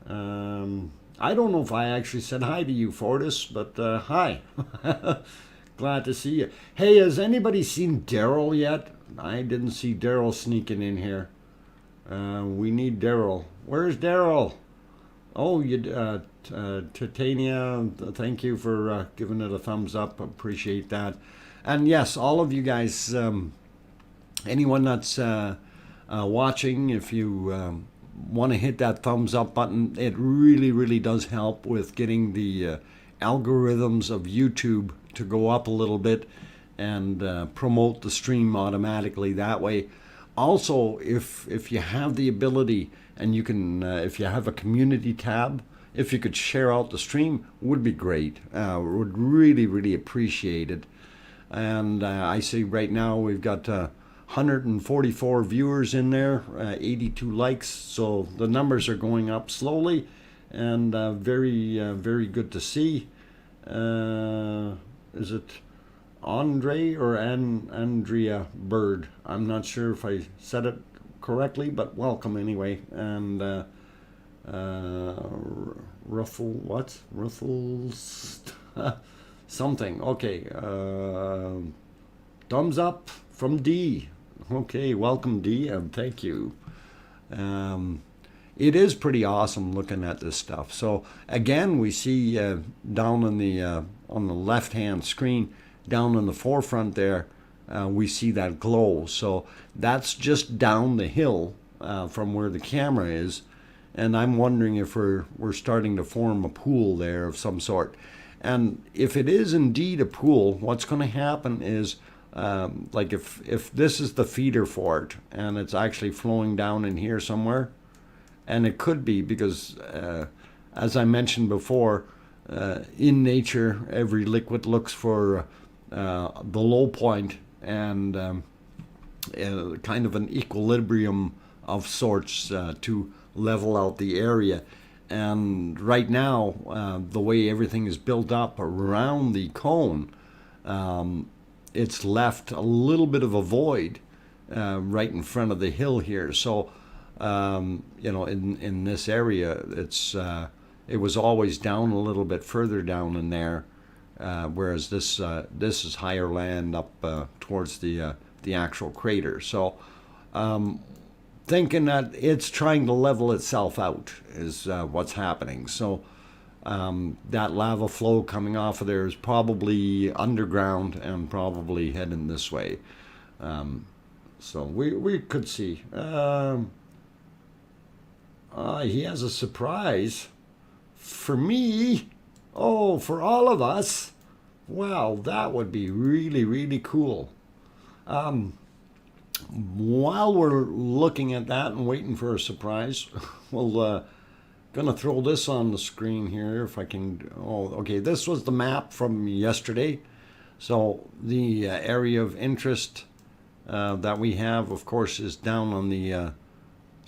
I don't know if I actually said hi to you, Fortis, but hi. Glad to see you. Hey, has anybody seen Daryl yet? I didn't see Daryl sneaking in here. We need Daryl. Where's Daryl? Oh, Titania, thank you for giving it a thumbs up. Appreciate that. And yes, all of you guys, anyone that's watching, if you want to hit that thumbs up button, it really, really does help with getting the algorithms of YouTube to go up a little bit and promote the stream automatically that way. Also, if you have the ability, and you can, if you have a community tab, if you could share out the stream, would be great. Would really, really appreciate it. And I see right now we've got 144 viewers in there, 82 likes, so the numbers are going up slowly, and very, very good to see. Is it Andre or Andrea Bird? I'm not sure if I said it correctly, but welcome anyway. And Ruffles something. Okay, thumbs up from D. Okay, welcome D, and thank you. It is pretty awesome looking at this stuff. So again, we see down on the left hand screen, down in the forefront there, we see that glow. So that's just down the hill from where the camera is, and I'm wondering if we're starting to form a pool there of some sort. And if it is indeed a pool, what's going to happen is, like if this is the feeder for it, and it's actually flowing down in here somewhere, and it could be because, as I mentioned before, in nature, every liquid looks for the low point and kind of an equilibrium of sorts to level out the area. And right now, the way everything is built up around the cone, it's left a little bit of a void right in front of the hill here. So, in this area, it was always down a little bit further down in there, whereas this is higher land up towards the actual crater. So, thinking that it's trying to level itself out is what's happening. So that lava flow coming off of there is probably underground and probably heading this way. So we could see. He has a surprise for me. Oh, for all of us. Wow, that would be really, really cool. While we're looking at that and waiting for a surprise, we'll gonna throw this on the screen here if I can. Oh, okay, this was the map from yesterday. So the area of interest that we have, of course, is down on the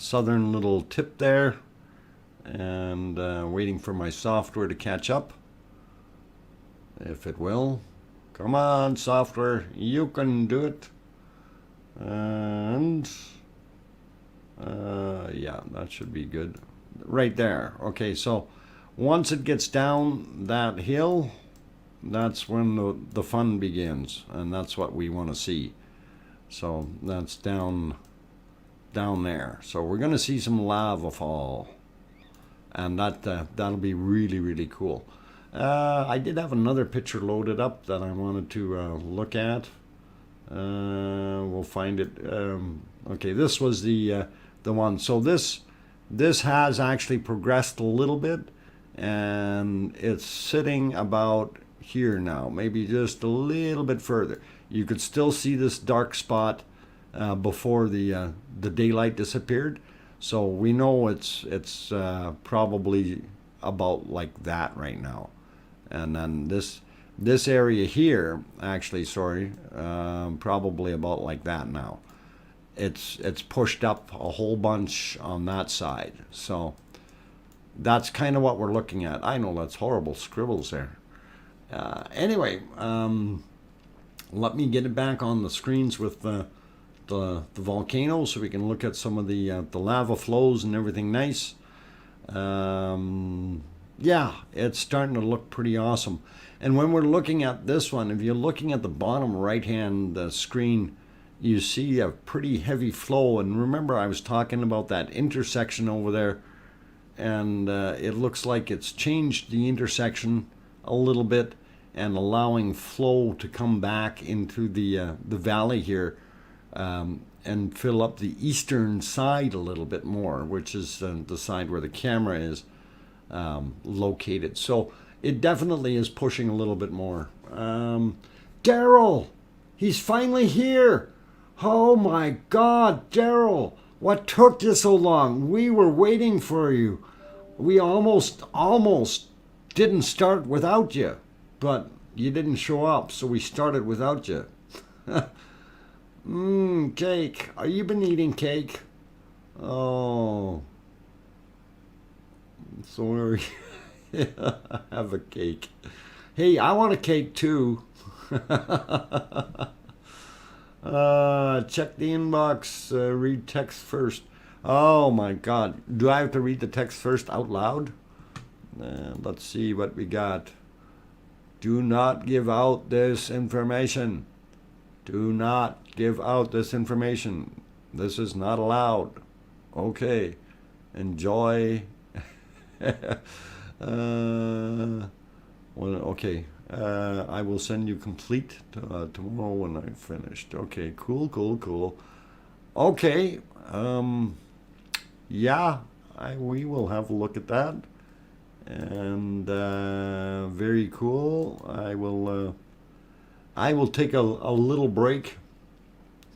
southern little tip there, and waiting for my software to catch up, if it will. Come on, software, you can do it. And yeah, that should be good right there. Okay, so once it gets down that hill, that's when the fun begins, and that's what we want to see. So that's down there. So we're going to see some lava fall, and that'll be really, really cool. I did have another picture loaded up that I wanted to look at. We'll find it. Okay, this was the one. So this has actually progressed a little bit, and it's sitting about here now, maybe just a little bit further. You could still see this dark spot before the daylight disappeared. So we know it's probably about like that right now. And then this area here, actually, sorry, probably about like that now. It's pushed up a whole bunch on that side. So that's kind of what we're looking at. I know that's horrible scribbles there. Anyway, let me get it back on the screens with the volcano so we can look at some of the lava flows and everything nice. Yeah, it's starting to look pretty awesome. And when we're looking at this one, if you're looking at the bottom right-hand screen, you see a pretty heavy flow. And remember, I was talking about that intersection over there, and it looks like it's changed the intersection a little bit and allowing flow to come back into the valley here and fill up the eastern side a little bit more, which is the side where the camera is located. So it definitely is pushing a little bit more. Daryl, he's finally here. Oh my God, Daryl, what took you so long? We were waiting for you. We almost didn't start without you, but you didn't show up, so we started without you. Cake. Are you been eating cake? Oh. Sorry. Have a cake. Hey, I want a cake too. Check the inbox. Read text first. Oh my God. Do I have to read the text first out loud? Let's see what we got. Do not give out this information. Do not give out this information. This is not allowed. Okay. Enjoy. Well, okay. I will send you complete tomorrow when I'm finished. Okay, cool. Okay. Yeah, we will have a look at that. And very cool. I will take a little break.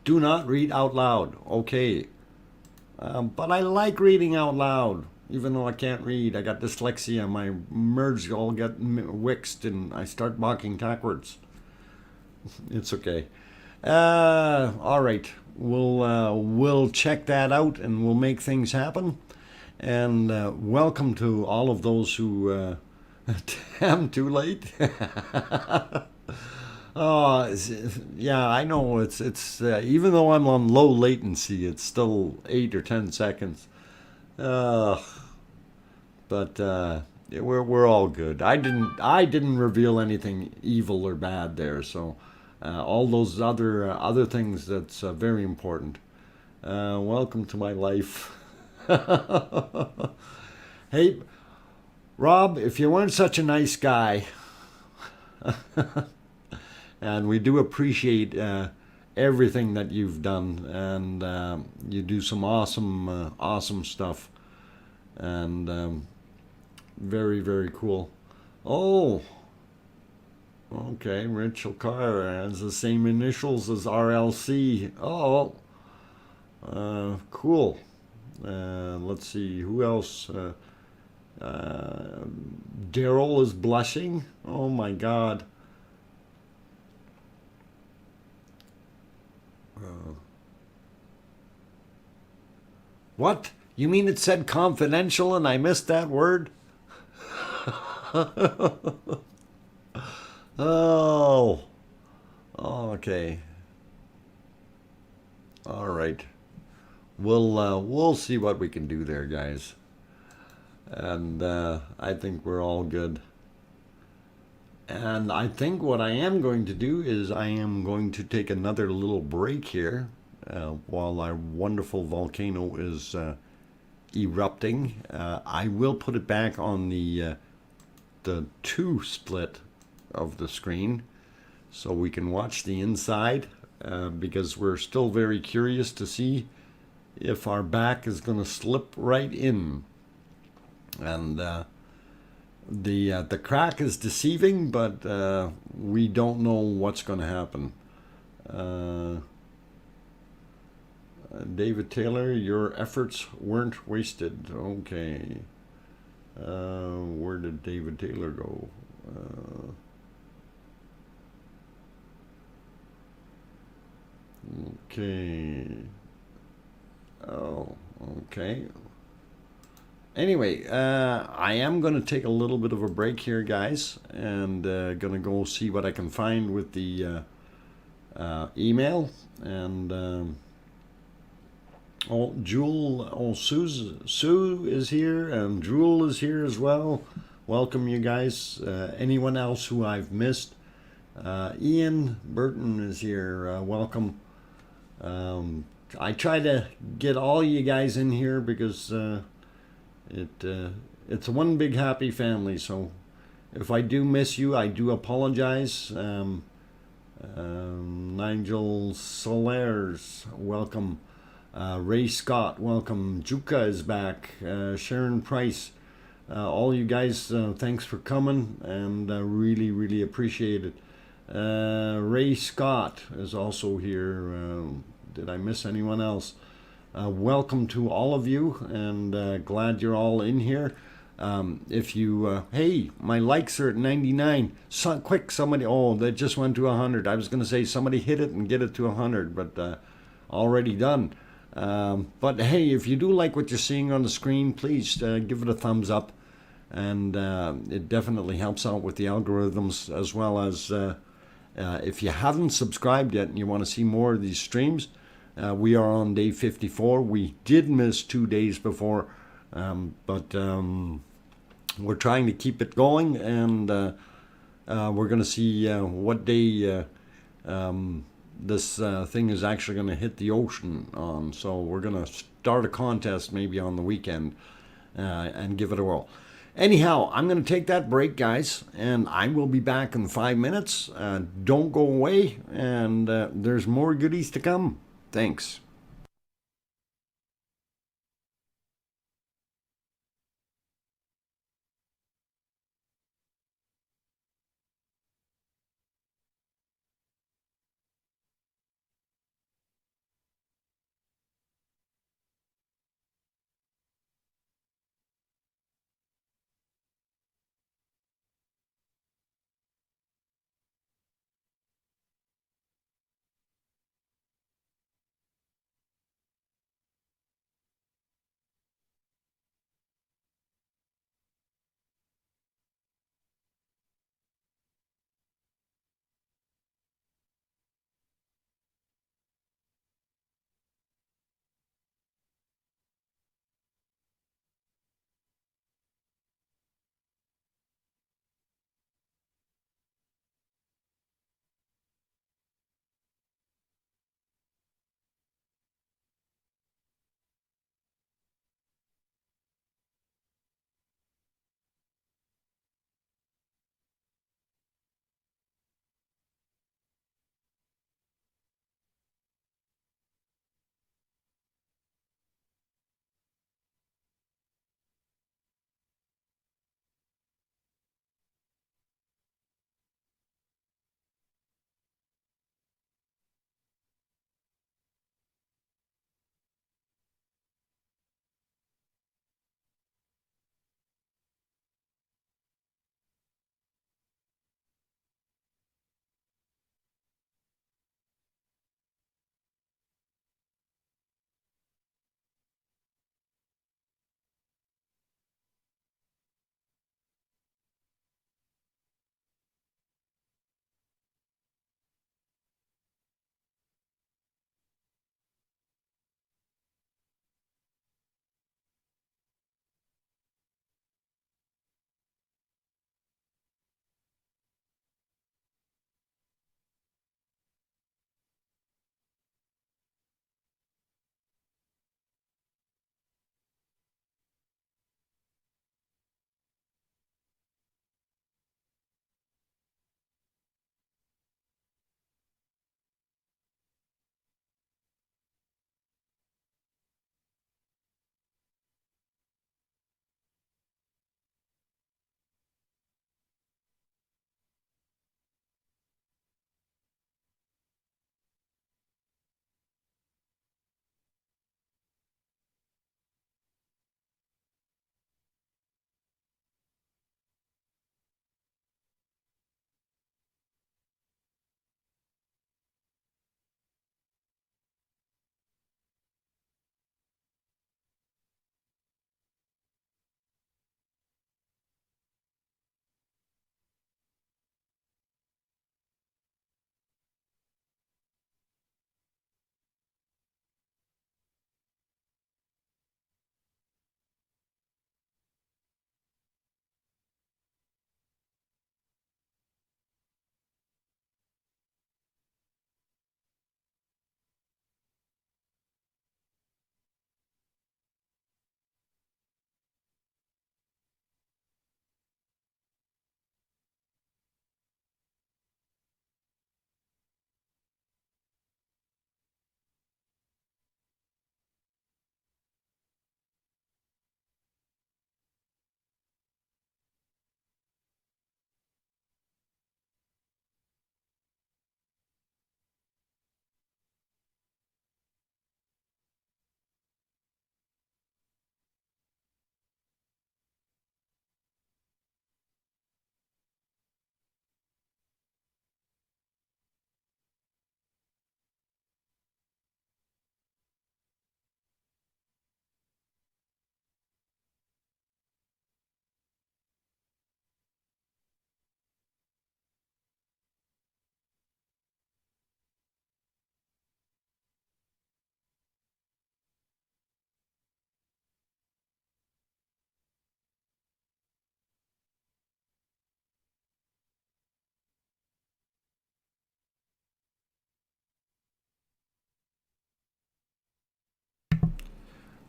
Do not read out loud. Okay. But I like reading out loud, even though I can't read. I got dyslexia. My words all get mixed, and I start walking backwards. It's okay. All right. We'll check that out, and we'll make things happen. And welcome to all of those who damn too late. Oh, yeah, I know it's even though I'm on low latency, it's still 8 or 10 seconds. But we're all good. I didn't reveal anything evil or bad there. So all those other things, that's very important. Welcome to my life. Hey, Rob, if you weren't such a nice guy, and we do appreciate everything that you've done, and you do some awesome stuff, and very, very cool. Oh, okay, Rachel Carr has the same initials as RLC. Oh, cool. Let's see, who else? Daryl is blushing. Oh my God. What? You mean it said confidential and I missed that word? Oh, okay. All right. We'll see what we can do there, guys. And I think we're all good. And I think what I am going to do is I am going to take another little break here while our wonderful volcano is erupting. I will put it back on the two split of the screen so we can watch the inside because we're still very curious to see if our back is going to slip right in. And the crack is deceiving, but we don't know what's going to happen. Uh, David Taylor, your efforts weren't wasted. Okay. Where did David Taylor go? Okay. Oh, okay. Anyway, I am going to take a little bit of a break here, guys, and going to go see what I can find with the email. And Sue is here, and Jewel is here as well. Welcome, you guys. Anyone else who I've missed? Ian Burton is here. Welcome. I try to get all you guys in here because it's one big happy family. So if I do miss you, I do apologize. Nigel Solers, welcome. Ray Scott, welcome. Juka is back. Sharon Price, all you guys, thanks for coming, and really, really appreciate it. Ray Scott is also here. Did I miss anyone else? Welcome to all of you, and glad you're all in here. If you, hey, my likes are at 99. So, quick, somebody, oh, that just went to 100. I was going to say somebody hit it and get it to 100, but already done. But hey, if you do like what you're seeing on the screen, please give it a thumbs up. And it definitely helps out with the algorithms, as well as if you haven't subscribed yet and you want to see more of these streams, we are on day 54. We did miss 2 days before, but we're trying to keep it going, and we're going to see what day this thing is actually going to hit the ocean on. So we're going to start a contest maybe on the weekend and give it a whirl. Anyhow, I'm going to take that break, guys, and I will be back in 5 minutes. Don't go away, and there's more goodies to come. Thanks.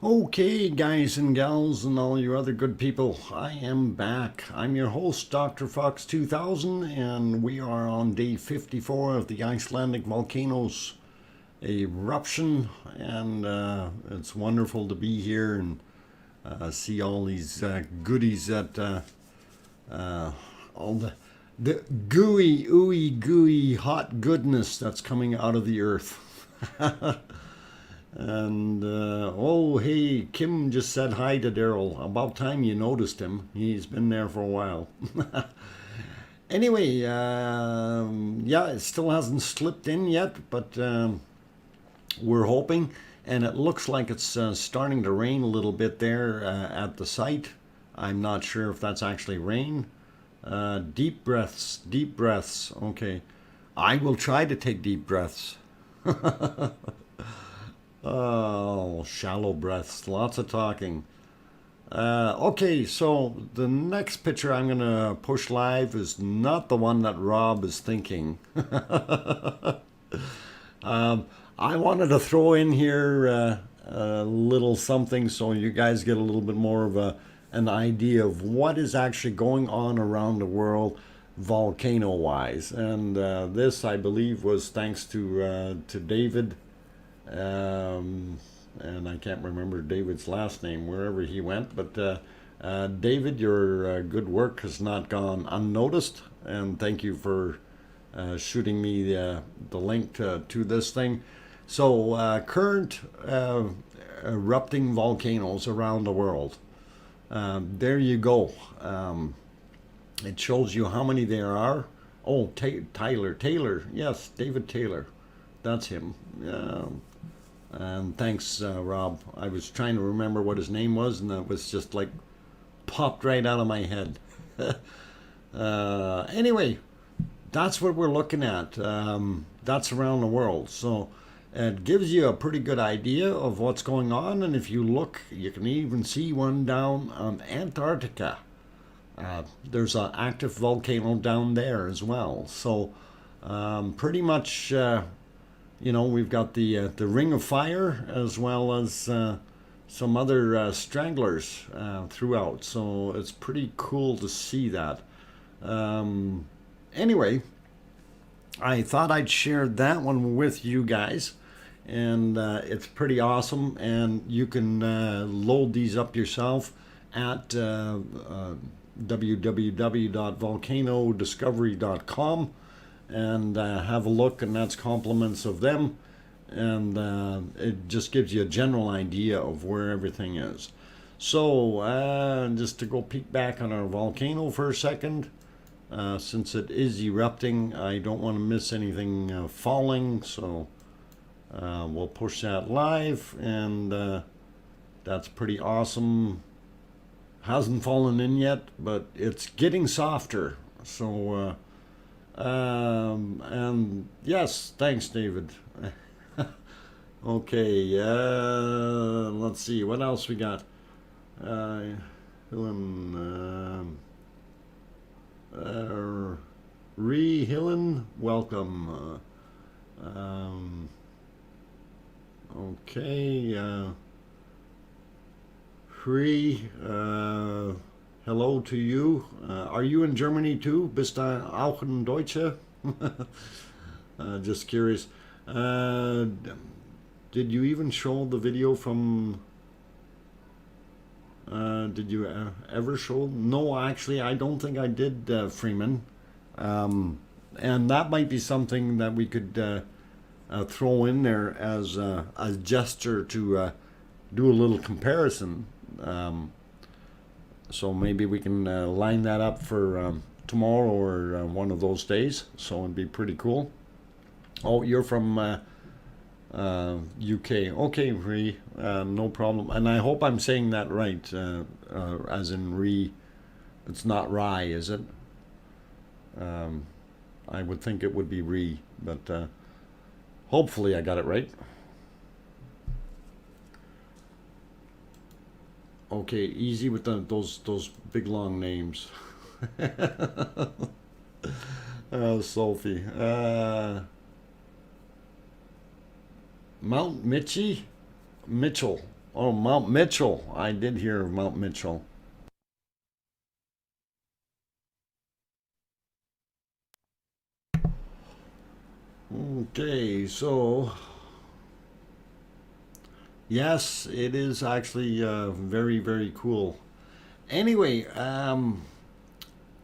Okay, guys and gals, and all you other good people, I am back. I'm your host, DrFox2000, and we are on day 54 of the Icelandic volcano's eruption. And it's wonderful to be here and see all these goodies that all the gooey, ooey, gooey, hot goodness that's coming out of the earth. And oh, hey, Kim just said hi to Daryl. About time you noticed him. He's been there for a while. Anyway, yeah, it still hasn't slipped in yet, but we're hoping. And it looks like it's starting to rain a little bit there at the site. I'm not sure if that's actually rain. Deep breaths, deep breaths. Okay, I will try to take deep breaths. Oh, shallow breaths, lots of talking. Okay, so the next picture I'm going to push live is not the one that Rob is thinking. I wanted to throw in here a little something so you guys get a little bit more of an idea of what is actually going on around the world volcano-wise. And this, I believe, was thanks to David. And I can't remember David's last name wherever he went, but David, your good work has not gone unnoticed, and thank you for shooting me the link to this thing. So current erupting volcanoes around the world. There you go. It shows you how many there are. Oh, Taylor, yes, David Taylor, that's him. And thanks, Rob. I was trying to remember what his name was, and that was just like popped right out of my head. Anyway, that's what we're looking at. That's around the world. So it gives you a pretty good idea of what's going on. And if you look, you can even see one down on Antarctica. There's an active volcano down there as well. So pretty much... you know, we've got the Ring of Fire as well as some other stragglers throughout. So it's pretty cool to see that. Anyway, I thought I'd share that one with you guys. And it's pretty awesome. And you can load these up yourself at www.volcanodiscovery.com. and have a look, and that's compliments of them, and it just gives you a general idea of where everything is. So just to go peek back on our volcano for a second, since it is erupting, I don't want to miss anything falling, so we'll push that live, and that's pretty awesome. Hasn't fallen in yet, but it's getting softer, so and yes, thanks, David. Okay, let's see what else we got. Hillen, Hillen, welcome. Okay, Free, hello to you. Are you in Germany too? Bist du auch in Deutsche? Just curious. Did you even show the video from... did you ever show? No, actually, I don't think I did, Freeman. And that might be something that we could throw in there as a gesture to do a little comparison. So maybe we can line that up for tomorrow or one of those days. So it'd be pretty cool. Oh, you're from UK. Okay, Ree, no problem. And I hope I'm saying that right, as in Ree. It's not Rye, is it? I would think it would be Ree, but hopefully I got it right. Okay, easy with those big long names. Sophie. Mount Mitchell. Oh, Mount Mitchell. I did hear of Mount Mitchell. Okay, so yes, it is actually very, very cool. Anyway,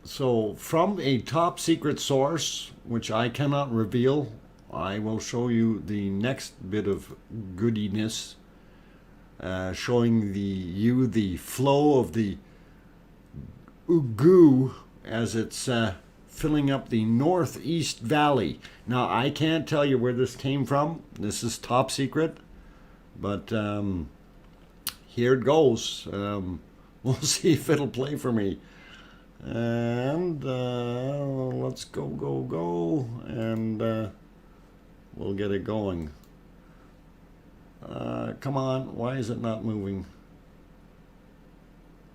so from a top secret source, which I cannot reveal, I will show you the next bit of goodiness, showing the flow of the goo as it's filling up the northeast valley. Now, I can't tell you where this came from. This is top secret, but here it goes. We'll see if it'll play for me. And let's go, and we'll get it going. Come on, why is it not moving?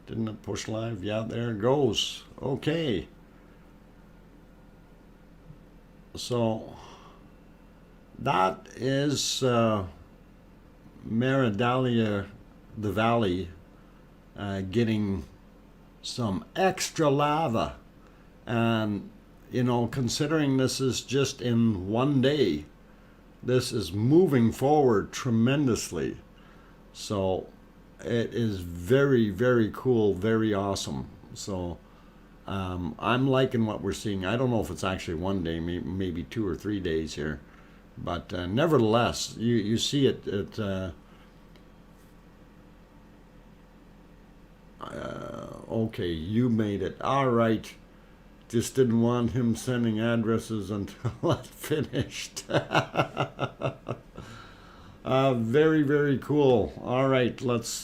Didn't it push live? Yeah, there it goes. Okay. So that is Maridalia, the valley, getting some extra lava. And, you know, considering this is just in one day, this is moving forward tremendously. So it is very, very cool, very awesome. So I'm liking what we're seeing. I don't know if it's actually one day, maybe 2 or 3 days here. But nevertheless, you see it. Okay, you made it. All right. Just didn't want him sending addresses until I finished. Very, very cool. All right, let's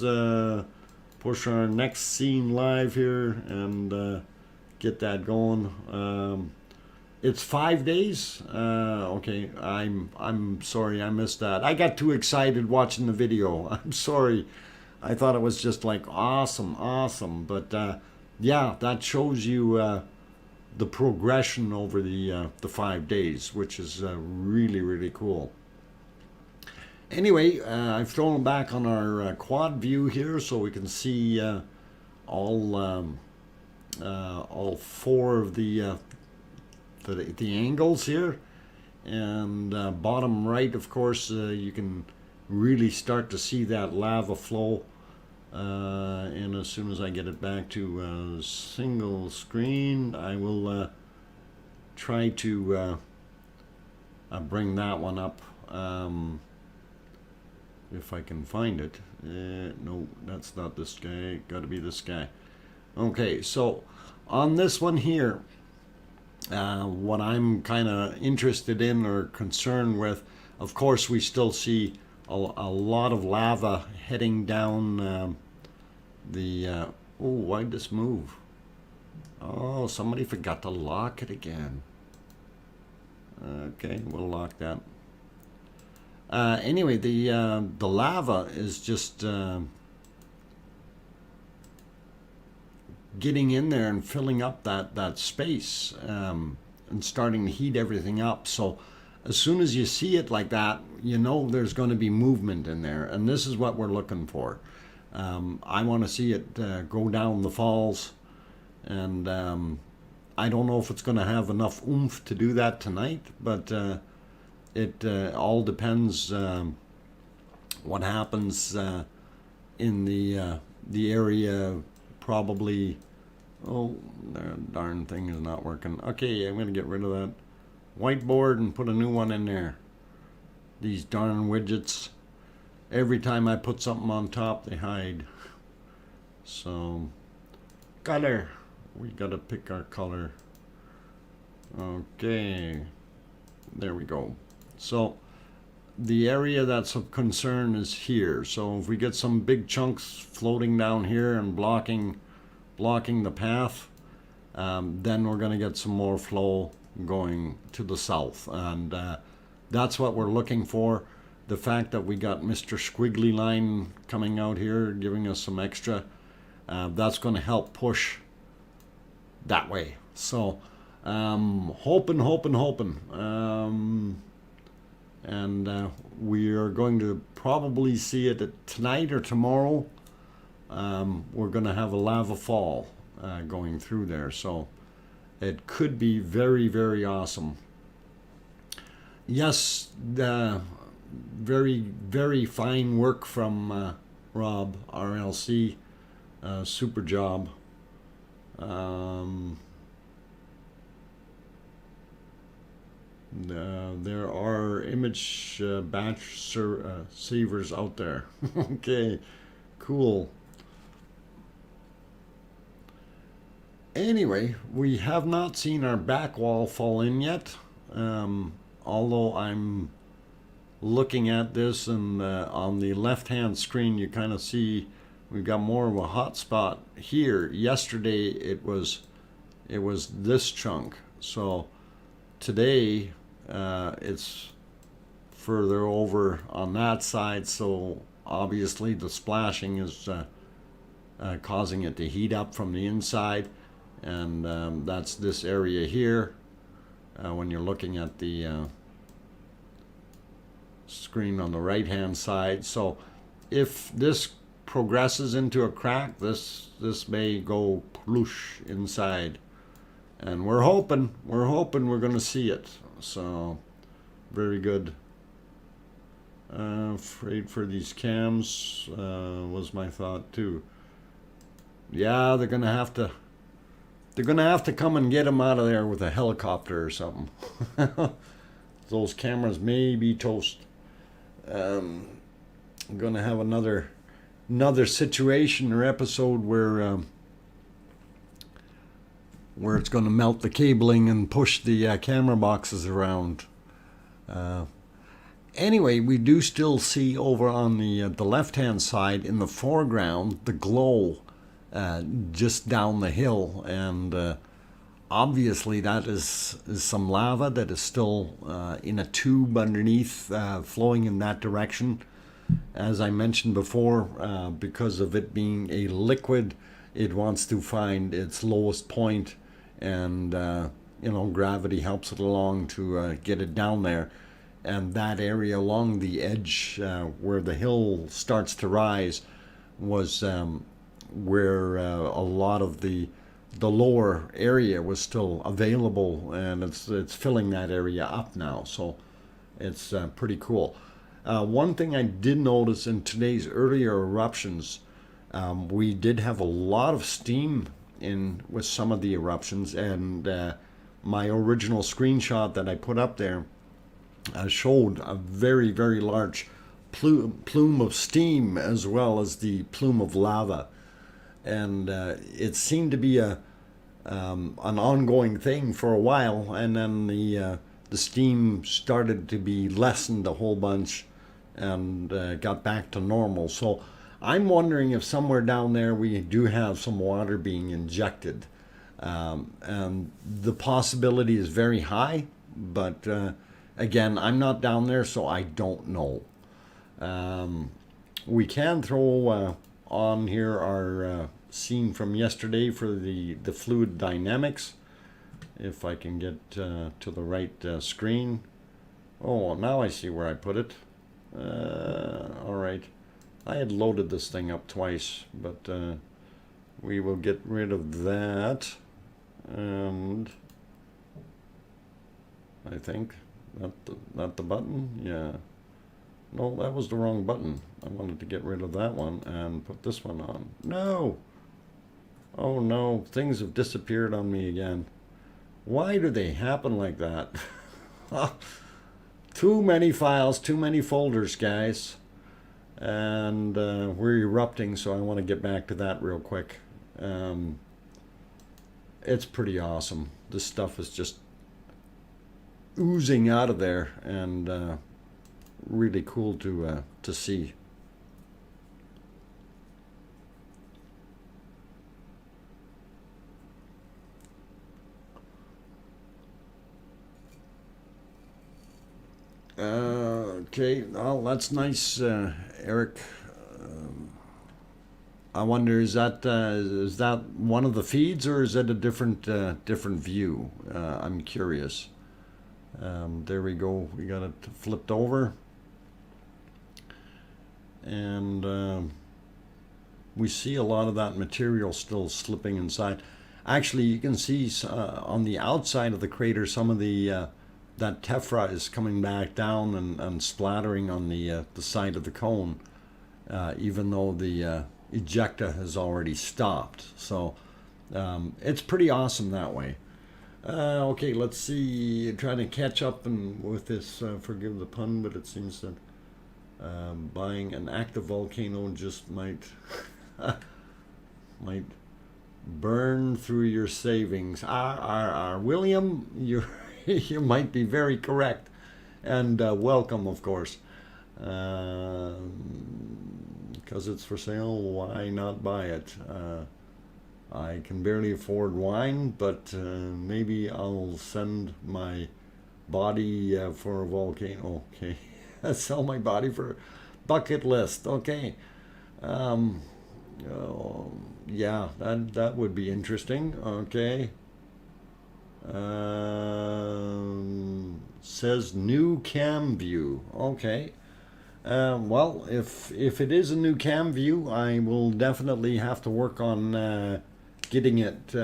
push our next scene live here and get that going. It's 5 days. Okay, I'm sorry I missed that. I got too excited watching the video. I'm sorry. I thought it was just like awesome. But yeah, that shows you the progression over the 5 days, which is really, really cool. Anyway, I've thrown it back on our quad view here so we can see all 4 of the angles here. And bottom right, of course, you can really start to see that lava flow. And as soon as I get it back to single screen, I will try to bring that one up. If I can find it. No, that's not this guy. Got to be this guy. Okay, so on this one here, what I'm kind of interested in or concerned with, of course, we still see a lot of lava heading down oh, why'd this move? Oh, somebody forgot to lock it again. Okay, we'll lock that. Anyway, the lava is just getting in there and filling up that space and starting to heat everything up. So as soon as you see it like that, you know there's going to be movement in there, and this is what we're looking for. I want to see it go down the falls, and I don't know if it's going to have enough oomph to do that tonight, but it all depends what happens in the area. Probably. Oh, the darn thing is not working. Okay, I'm going to get rid of that whiteboard and put a new one in there. These darn widgets. Every time I put something on top, they hide. So, color. We got to pick our color. Okay. There we go. So the area that's of concern is here. So if we get some big chunks floating down here and blocking the path, then we're going to get some more flow going to the south, and that's what we're looking for. The fact that we got Mr. Squiggly line coming out here giving us some extra, that's going to help push that way. So hoping. and we are going to probably see it tonight or tomorrow. We're going to have a lava fall going through there, so it could be very, very awesome. Yes, very, very fine work from Rob, RLC. Super job. There are image batch savers out there. Okay, cool. Anyway, we have not seen our back wall fall in yet. Although I'm looking at this, and on the left-hand screen you kind of see we've got more of a hot spot here. Yesterday it was this chunk, so today it's further over on that side, so obviously the splashing is causing it to heat up from the inside, and that's this area here when you're looking at the screen on the right hand side. So if this progresses into a crack, this may go ploosh inside, and we're hoping we're going to see it. So very good. Afraid for these cams was my thought too. Yeah, they're gonna have to come and get them out of there with a helicopter or something. Those cameras may be toast. I'm gonna have another situation or episode where it's going to melt the cabling and push the camera boxes around. Anyway, we do still see over on the left-hand side in the foreground the glow just down the hill, and obviously that is some lava that is still in a tube underneath, flowing in that direction. As I mentioned before, because of it being a liquid, it wants to find its lowest point, and gravity helps it along to get it down there. And that area along the edge where the hill starts to rise was where a lot of the lower area was still available, and it's filling that area up now. So it's pretty cool. One thing I did notice in today's earlier eruptions, we did have a lot of steam in with some of the eruptions, and my original screenshot that I put up there showed a very, very large plume of steam as well as the plume of lava, and it seemed to be an ongoing thing for a while, and then the steam started to be lessened a whole bunch and got back to normal. So I'm wondering if somewhere down there we do have some water being injected, and the possibility is very high, but again, I'm not down there, so I don't know. We can throw on here our scene from yesterday for the fluid dynamics, if I can get to the right screen. Oh, now I see where I put it. All right. I had loaded this thing up twice, but we will get rid of that. And I think not the button. Yeah. No, that was the wrong button. I wanted to get rid of that one and put this one on. No. Oh no, things have disappeared on me again. Why do they happen like that? Too many files, too many folders, guys. And we're erupting, so I want to get back to that real quick. It's pretty awesome. This stuff is just oozing out of there, and really cool to see. Okay, well, that's nice, Eric. I wonder, is that one of the feeds, or is it a different view? I'm curious. There we go. We got it flipped over. And we see a lot of that material still slipping inside. Actually, you can see on the outside of the crater, some of the that tephra is coming back down and splattering on the side of the cone, even though the ejecta has already stopped. So it's pretty awesome that way. Okay, let's see. Trying to catch up with this. Forgive the pun, but it seems that buying an active volcano just might might burn through your savings. William, you you might be very correct, and welcome, of course. Because it's for sale, why not buy it? I can barely afford wine, but maybe I'll send my body for a volcano. Okay, sell my body for bucket list. Okay. Yeah, that would be interesting. Okay. Says new cam view. Okay. Well, if it is a new cam view, I will definitely have to work on getting it.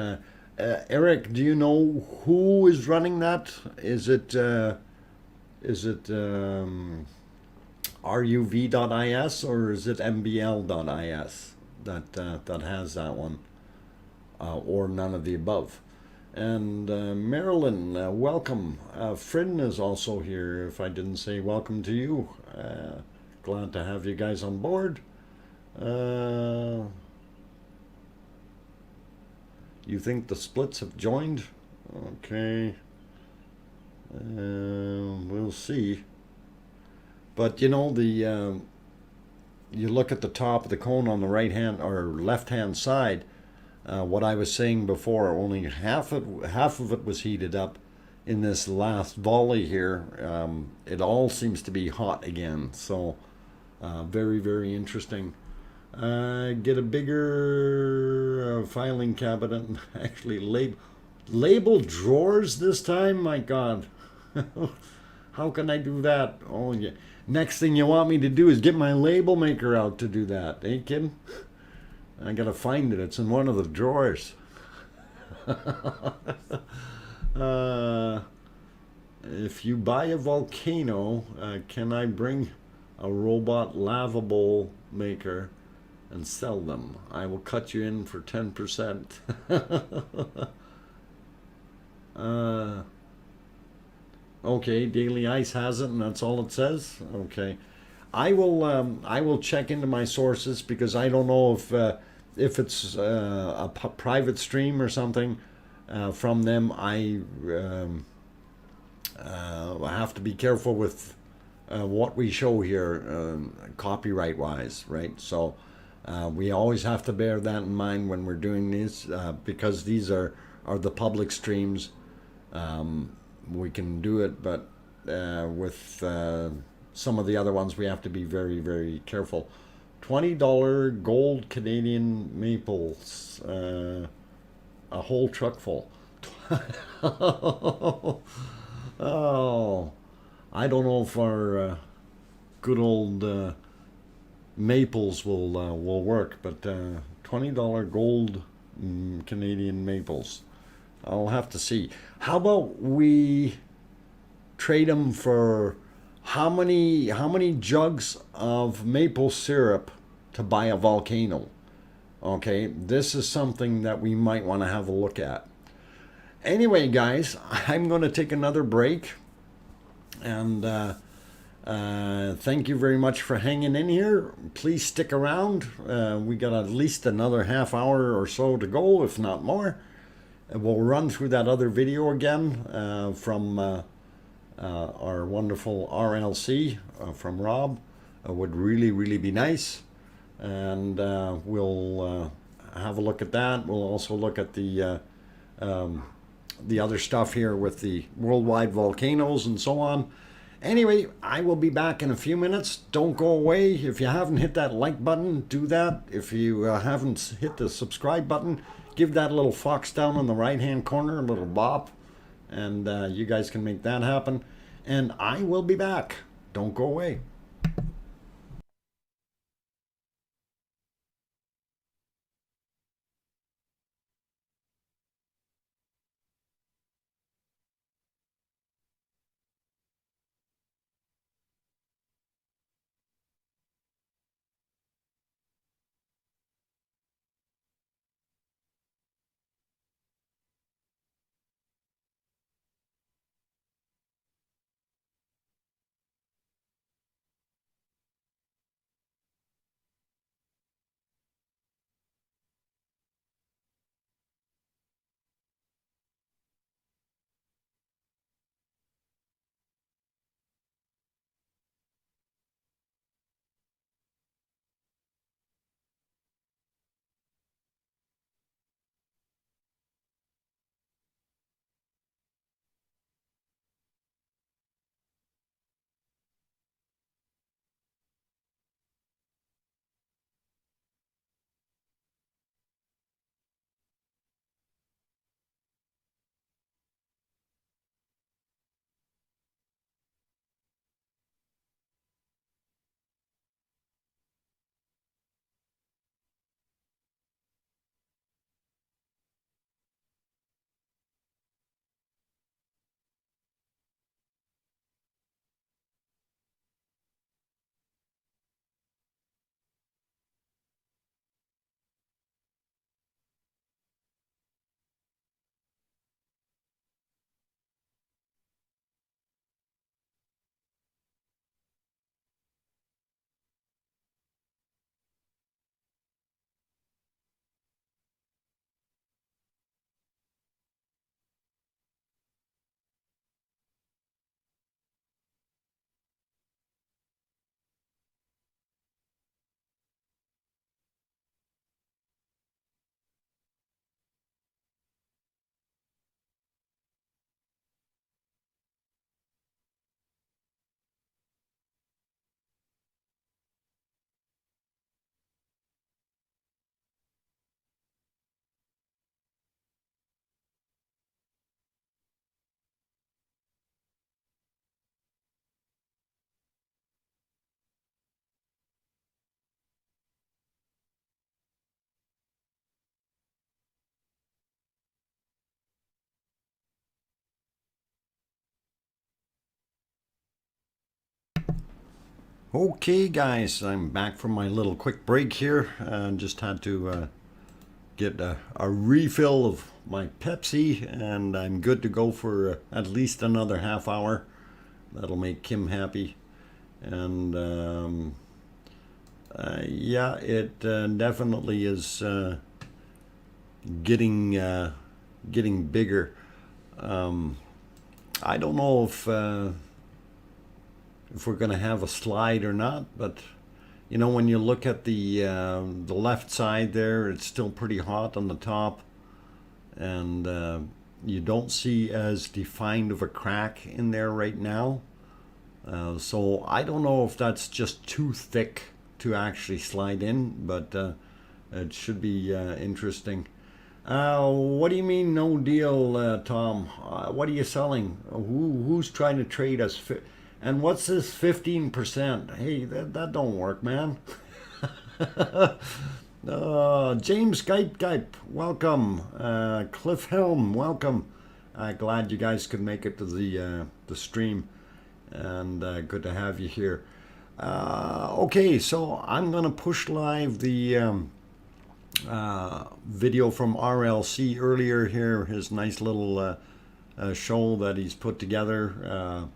Eric, do you know who is running that? Is it ruv.is or is it mbl.is that has that one, or none of the above? And Marilyn, welcome. Frin is also here. If I didn't say welcome to you, glad to have you guys on board. You think the splits have joined? Okay. We'll see. But you know, you look at the top of the cone on the right hand or left hand side. What I was saying before, only half of it was heated up. In this last volley here, it all seems to be hot again. So very, very interesting. Get a bigger filing cabinet and actually label drawers this time. My God, how can I do that? Oh yeah. Next thing you want me to do is get my label maker out to do that. Ain't kidding? I gotta find it. It's in one of the drawers. If you buy a volcano, can I bring a robot lavabo maker and sell them? I will cut you in for 10%. Okay, Daily Ice has it, and that's all it says. Okay, I will check into my sources because I don't know if it's a private stream or something from them. I have to be careful with what we show here, copyright wise, right? So we always have to bear that in mind when we're doing these, because these are the public streams. We can do it, but with some of the other ones we have to be very, very careful. $20 gold Canadian maples, a whole truck full. Oh, I don't know if our good old maples will work, but $20 gold Canadian maples. I'll have to see. How about we trade them for how many jugs of maple syrup to buy a volcano? Okay, this is something that we might want to have a look at. Anyway, guys, I'm going to take another break, and thank you very much for hanging in here. Please stick around. We got at least another half hour or so to go, if not more. We'll run through that other video again from our wonderful RLC from Rob. Would really, really be nice. And we'll have a look at that. We'll also look at the other stuff here with the worldwide volcanoes and so on. Anyway, I will be back in a few minutes. Don't go away. If you haven't hit that like button, do that. If you haven't hit the subscribe button, give that little fox down in the right hand corner a little bop. and you guys can make that happen. And I will be back. Don't go away. Okay, guys, I'm back from my little quick break here. Just had to get a refill of my Pepsi, and I'm good to go for at least another half hour. That'll make Kim happy. And yeah, it definitely is getting bigger. I don't know if we're going to have a slide or not, but you know, when you look at the left side there, it's still pretty hot on the top, and you don't see as defined of a crack in there right now. So I don't know if that's just too thick to actually slide in, but it should be interesting. What do you mean no deal, Tom? What are you selling? Who's trying to trade us? And what's this 15%? Hey, that don't work, man. James Skype, welcome. Cliff Helm, welcome. Glad you guys could make it to the stream, and good to have you here. Okay, so I'm gonna push live the video from RLC earlier here, his nice little show that he's put together.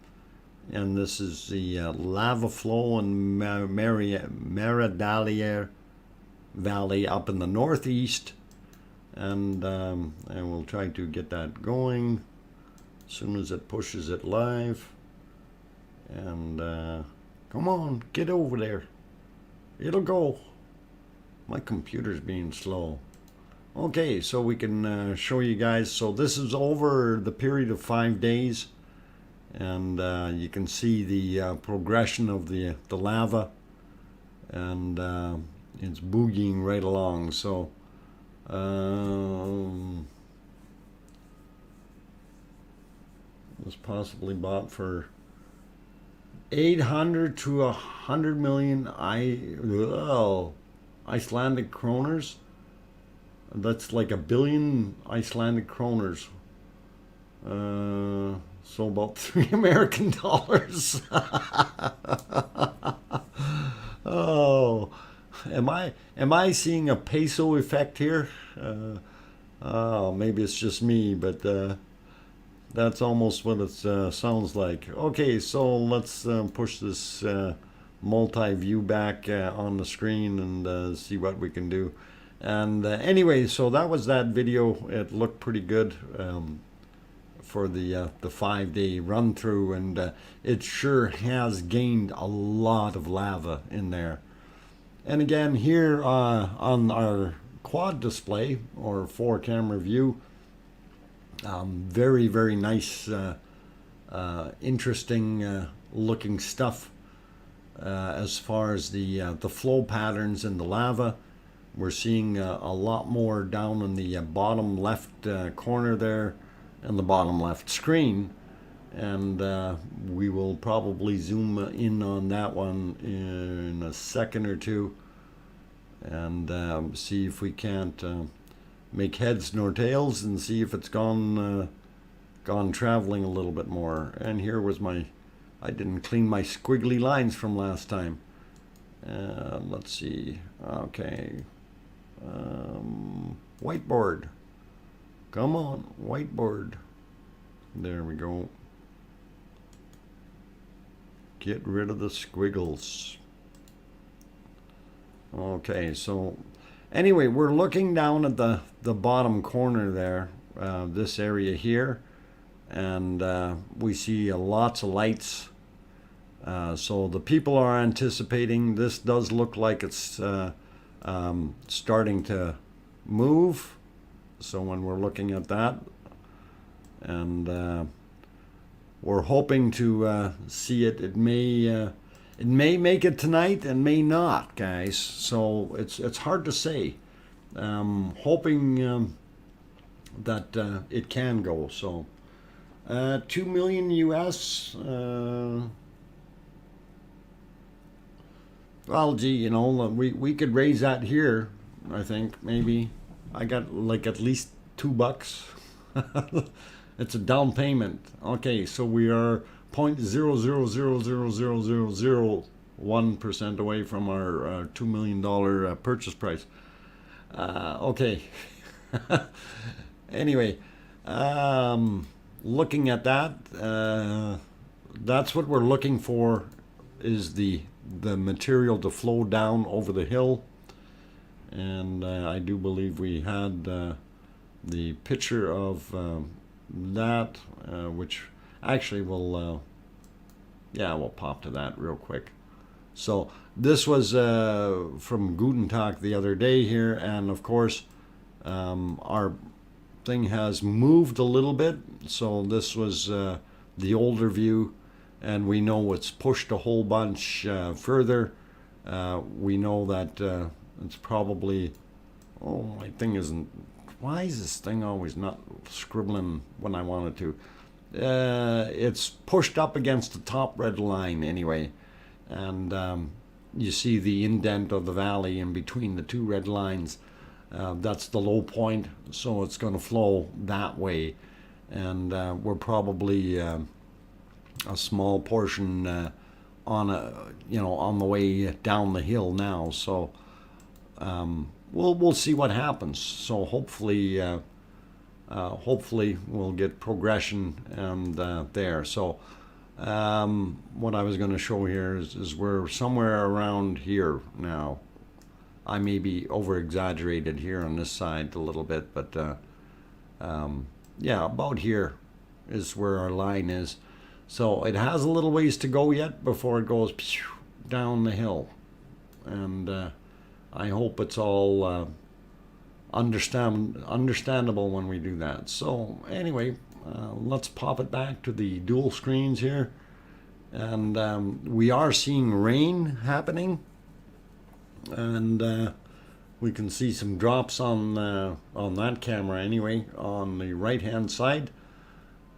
And this is the lava flow in Maradalier Valley up in the northeast. And we'll try to get that going as soon as it pushes it live. And come on, get over there. It'll go. My computer's being slow. Okay, so we can show you guys. So this is over the period of 5 days. And you can see the progression of the lava, and it's boogieing right along. So was possibly bought for 800 to 100 million Icelandic kroners. That's like 1 billion Icelandic kroners. So about $3 American. Oh, am I seeing a peso effect here? Oh, maybe it's just me, but that's almost what it sounds like. Okay, so let's push this multi-view back on the screen and see what we can do. And anyway, so that was that video. It looked pretty good for the 5-day run through, and it sure has gained a lot of lava in there. And again, here on our quad display or 4-camera view, very, very nice, interesting looking stuff as far as the flow patterns in the lava. We're seeing a lot more down in the bottom left corner there and the bottom left screen, and we will probably zoom in on that one in a second or two and see if we can't make heads nor tails and see if it's gone traveling a little bit more. And here was I didn't clean my squiggly lines from last time. Let's see. Okay. Whiteboard. Come on, whiteboard. There we go. Get rid of the squiggles. Okay, so anyway, we're looking down at the bottom corner there, this area here, and we see lots of lights. So the people are anticipating this does look like it's starting to move. So when we're looking at that, and we're hoping to see it. It may make it tonight and may not, guys. So it's hard to say. Hoping that it can go. So 2 million US. Well, gee, you know, we could raise that here. I think maybe. I got like at least $2. It's a down payment. Okay, so we are 0.0000001% away from our $2 million purchase price. Okay. Anyway, looking at that, that's what we're looking for, is the material to flow down over the hill. And I do believe we had the picture of that, which actually we'll pop to that real quick. So this was from Guten Tag the other day here, and of course our thing has moved a little bit. So this was the older view, and we know it's pushed a whole bunch further. We know that it's probably, oh, my thing isn't, why is this thing always not scribbling when I want it to? It's pushed up against the top red line anyway, and you see the indent of the valley in between the two red lines. That's the low point, so it's going to flow that way, and we're probably a small portion on the way down the hill now. So we'll see what happens. So hopefully we'll get progression and there. So what I was going to show here is we're somewhere around here now. I may be over exaggerated here on this side a little bit, but yeah, about here is where our line is. So it has a little ways to go yet before it goes down the hill, and I hope it's all understandable when we do that. So anyway, let's pop it back to the dual screens here, and we are seeing rain happening, and we can see some drops on that camera anyway on the right hand side,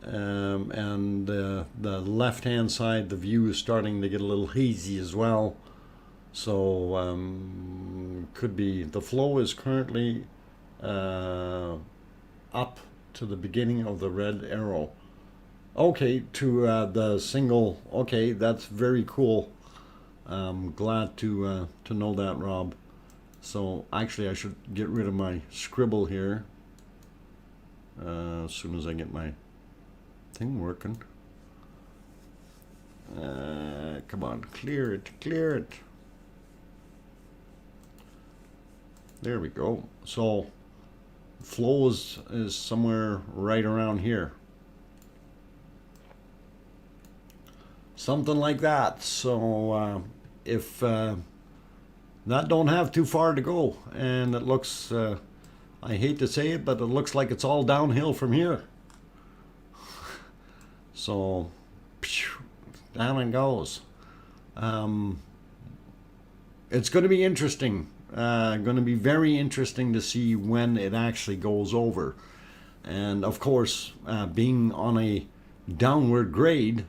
and the left-hand side, the view is starting to get a little hazy as well. So could be the flow is currently up to the beginning of the red arrow. Okay, to the single. Okay, that's very cool. Glad to know that, Rob. So actually, I should get rid of my scribble here as soon as I get my thing working. Come on, clear it, clear it. There we go. So flow is somewhere right around here. Something like that. So if that don't have too far to go, and it looks, I hate to say it, but it looks like it's all downhill from here. So down it goes. It's going to be interesting. Going to be very interesting to see when it actually goes over. And of course, being on a downward grade,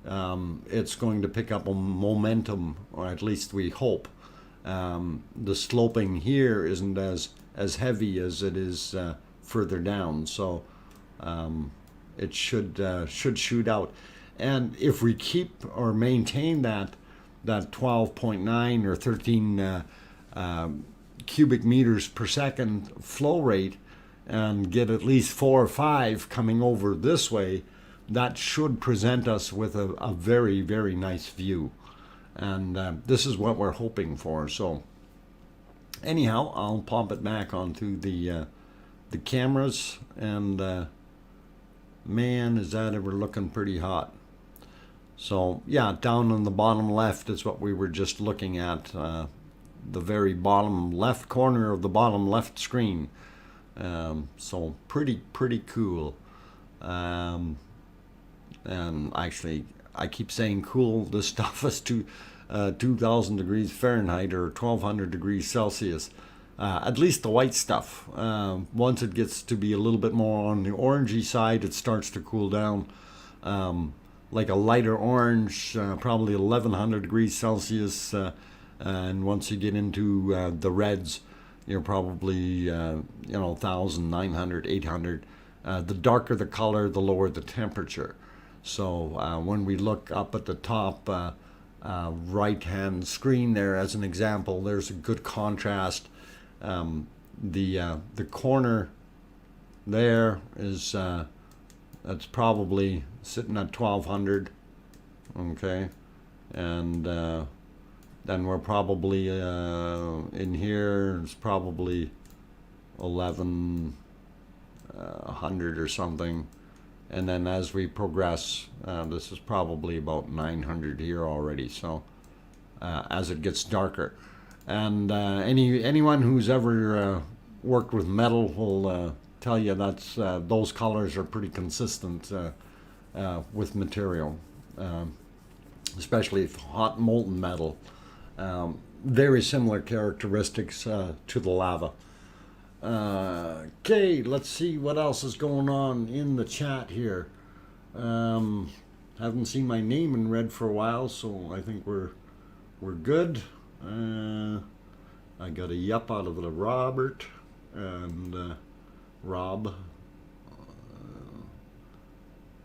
it's going to pick up a momentum, or at least we hope. The sloping here isn't as heavy as it is further down, so it should shoot out. And if we keep or maintain that 12.9 or 13 cubic meters per second flow rate, and get at least 4 or 5 coming over this way, that should present us with a very, very nice view. And this is what we're hoping for. So anyhow, I'll pop it back onto the cameras, and man, is that ever looking pretty hot. So yeah, down on the bottom left is what we were just looking at, the very bottom left corner of the bottom left screen. So pretty cool. And actually, I keep saying cool. This stuff is 2,000 degrees Fahrenheit or 1,200 degrees Celsius. At least the white stuff. Once it gets to be a little bit more on the orangey side, it starts to cool down. Like a lighter orange, probably 1,100 degrees Celsius. And once you get into the reds, you're probably 1,000, 900, 800. The darker the color, the lower the temperature. So when we look up at the top right-hand screen there, as an example, there's a good contrast. The corner there is that's probably sitting at 1,200. Okay, and then we're probably in here is probably 1,100 or something. And then as we progress, this is probably about 900 here already. So as it gets darker, and anyone who's ever worked with metal will tell you that's those colors are pretty consistent with material, especially if hot molten metal. Very similar characteristics to the lava. Okay, let's see what else is going on in the chat here. Haven't seen my name in red for a while, so I think we're good. I got a yup out of the Robert and Rob.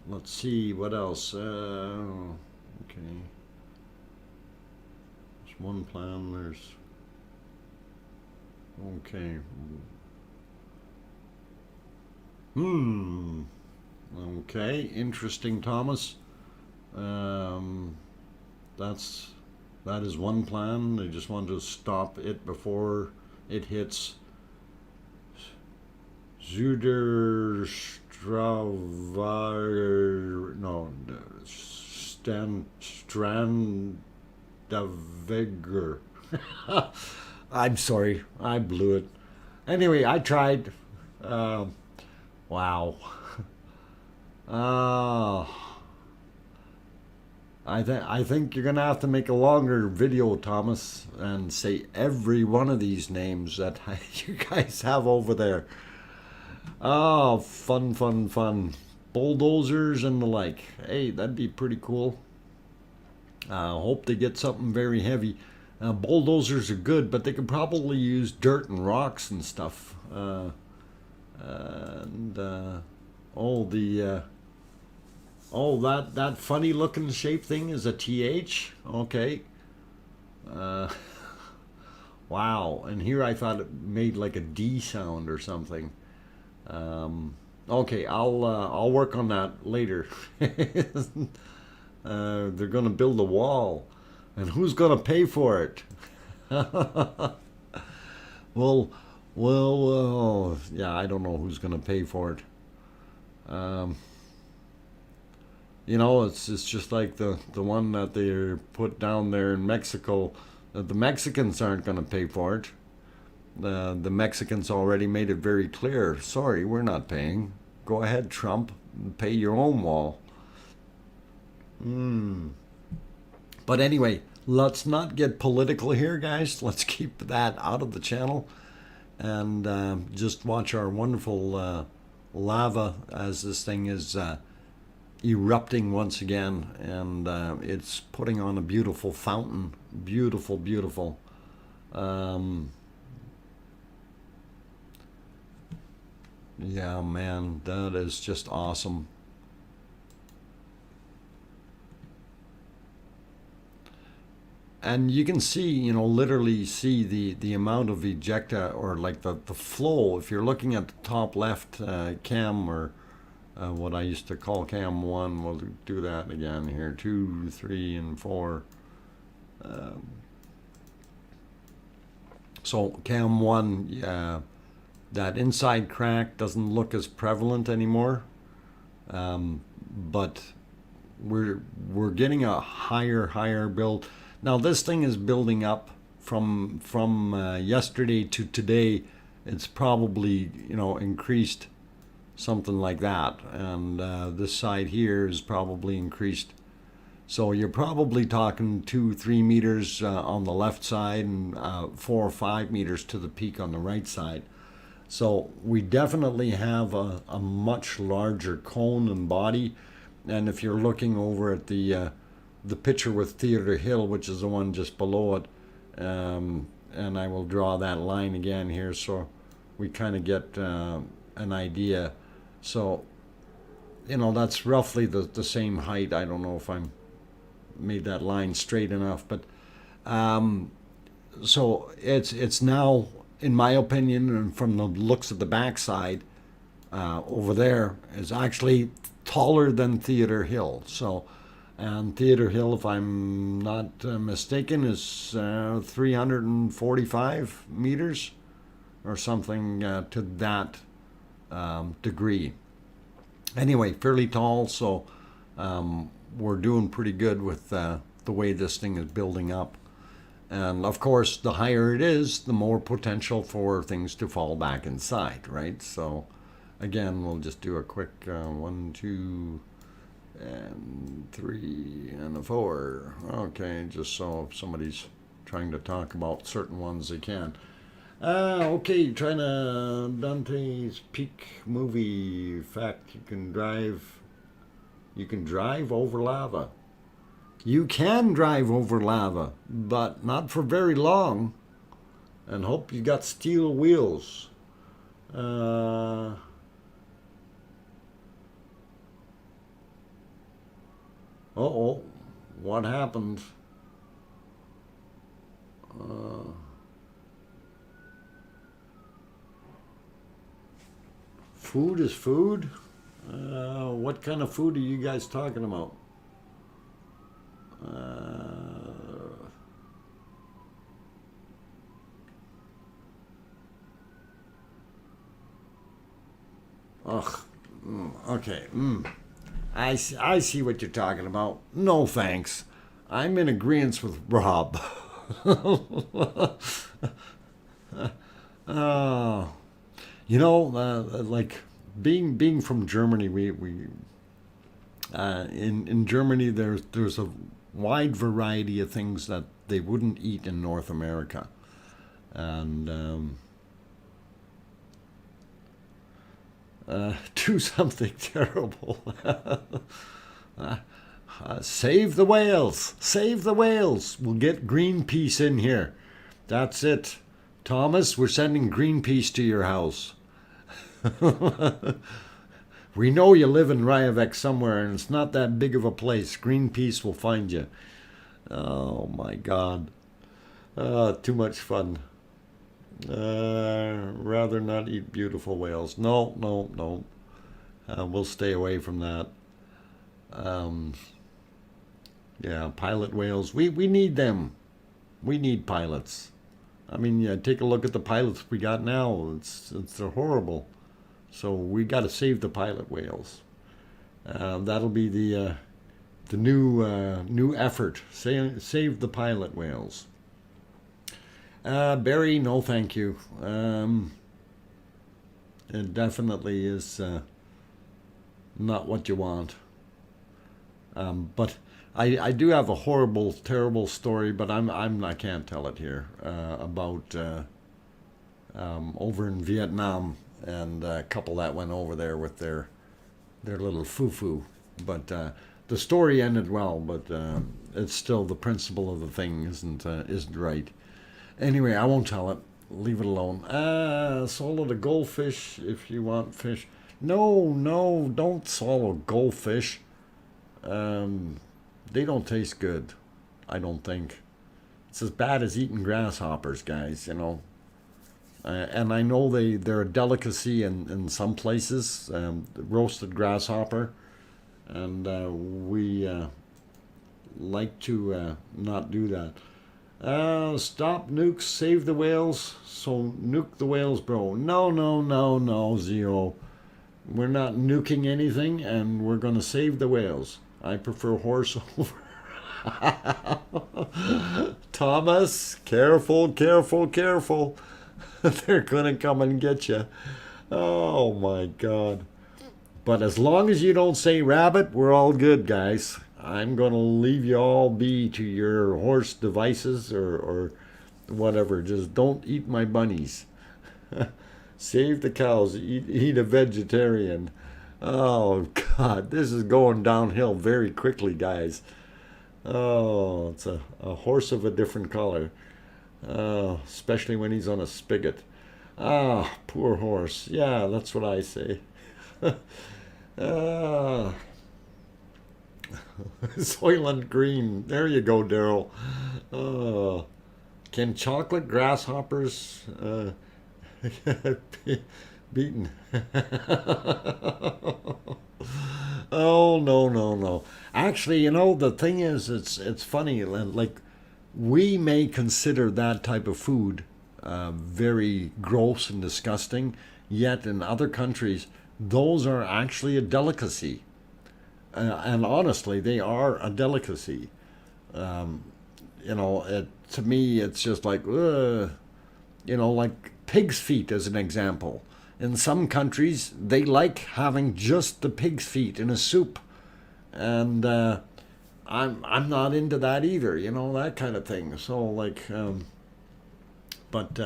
Let's see what else. Okay, there's one plan. There's okay. Okay, interesting, Thomas. That is one plan. They just want to stop it before it hits Strandavegger. I'm sorry, I blew it. Anyway, I tried. Wow. I think you're gonna have to make a longer video, Thomas, and say every one of these names that you guys have over there. Oh, fun. bulldozers and the like. Hey, that'd be pretty cool. Hope they get something very heavy. Bulldozers are good, but they could probably use dirt and rocks and stuff. Oh, that funny looking shape thing is a TH. Okay. Wow. And here I thought it made like a D sound or something. Okay, I'll work on that later. They're gonna build a wall, and who's gonna pay for it? well, yeah, I don't know who's gonna pay for it. Um, it's just like the one that they put down there in Mexico. The Mexicans aren't gonna pay for it. The Mexicans already made it very clear. Sorry, we're not paying. Go ahead, Trump, and pay your own wall. But anyway, let's not get political here, guys. Let's keep that out of the channel and just watch our wonderful lava as this thing is erupting once again, and it's putting on a beautiful fountain. Beautiful, beautiful. Yeah, man, that is just awesome. And you can see, literally see the amount of ejecta, or like the flow. If you're looking at the top left cam, or what I used to call cam 1, we'll do that again here, 2, 3, and 4. So cam 1, yeah, that inside crack doesn't look as prevalent anymore, but we're getting a higher build. Now this thing is building up from yesterday to today. It's probably increased something like that, and this side here is probably increased. So you're probably talking 2-3 meters on the left side, and 4 or 5 meters to the peak on the right side. So we definitely have a much larger cone and body. And if you're looking over at the picture with Theater Hill, which is the one just below it, and I will draw that line again here so we kind of get an idea. So, that's roughly the same height. I don't know if I'm made that line straight enough, but so it's now, in my opinion, and from the looks of the backside over there, is actually taller than Theater Hill. So, and Theater Hill, if I'm not mistaken, is 345 meters or something to that degree. Anyway, fairly tall, so we're doing pretty good with the way this thing is building up. And of course, the higher it is, the more potential for things to fall back inside, right? So again, we'll just do a quick 1, 2, and 3, and a 4. Okay, just so if somebody's trying to talk about certain ones, they can. Okay, trying to Dante's Peak movie. Fact, you can drive over lava. You can drive over lava, but not for very long. And hope you got steel wheels. Uh-oh, what happened? Food is food? What kind of food are you guys talking about? Okay. I see what you're talking about. No thanks. I'm in agreement with Rob. Like being from Germany, we in Germany there's a wide variety of things that they wouldn't eat in North America, and do something terrible. Save the whales! Save the whales! We'll get Greenpeace in here. That's it. Thomas, we're sending Greenpeace to your house. We know you live in Reykjavik somewhere, and it's not that big of a place. Greenpeace will find you. Oh my God. Too much fun. Rather not eat beautiful whales. No, no, no. We'll stay away from that. Yeah, pilot whales. We need them. We need pilots. I mean, yeah, take a look at the pilots we got now. They're horrible. So we got to save the pilot whales. That'll be the new effort. Save the pilot whales. Barry, no thank you. It definitely is not what you want. But I do have a horrible, terrible story, but I can't tell it here, about over in Vietnam, and a couple that went over there with their little foo-foo. But the story ended well, but it's still the principle of the thing isn't right. Anyway, I won't tell it. Leave it alone. Swallow the goldfish if you want fish. No, no, don't swallow goldfish. They don't taste good, I don't think. It's as bad as eating grasshoppers, guys, you know. And I know they're a delicacy in some places, roasted grasshopper. And we like to not do that. Stop nukes, save the whales. So nuke the whales, bro. No, no, no, no, Zio. We're not nuking anything, and we're going to save the whales. I prefer horse over. Thomas, careful, careful, careful. They're going to come and get you. Oh, my God. But as long as you don't say rabbit, we're all good, guys. I'm going to leave you all be to your horse devices or whatever. Just don't eat my bunnies. Save the cows. Eat a vegetarian. Oh, God. This is going downhill very quickly, guys. Oh, it's a horse of a different color. Especially when he's on a spigot. Ah, poor horse. Yeah, that's what I say. Soylent Green. There you go, Daryl. Can chocolate grasshoppers beaten? Oh, no, no, no. Actually, you know, the thing is, it's funny. Like, we may consider that type of food very gross and disgusting, yet in other countries, those are actually a delicacy. And honestly, they are a delicacy. You know, to me, it's just like, you know, like pig's feet as an example. In some countries, they like having just the pig's feet in a soup. And I'm not into that either, you know, that kind of thing. So, like, but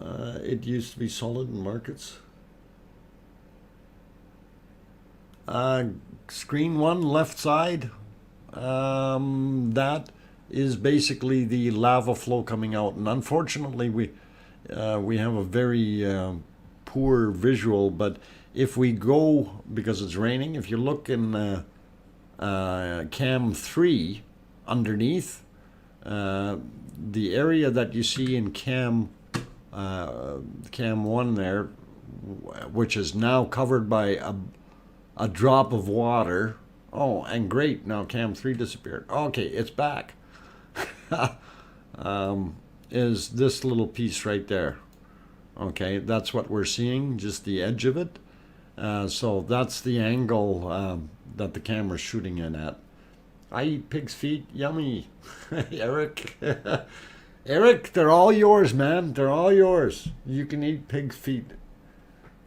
it used to be solid in markets. Screen one, left side. That is basically the lava flow coming out, and unfortunately we have a very poor visual. But if we go, because it's raining, if you look in cam 3 underneath, the area that you see in cam 1 there, which is now covered by a drop of water. Oh, and great, now cam 3 disappeared. Okay, it's back. Is this little piece right there. Okay, that's what we're seeing, just the edge of it. So that's the angle that the camera's shooting in at. I eat pig's feet, yummy. Eric. Eric, they're all yours, man. They're all yours. You can eat pig's feet.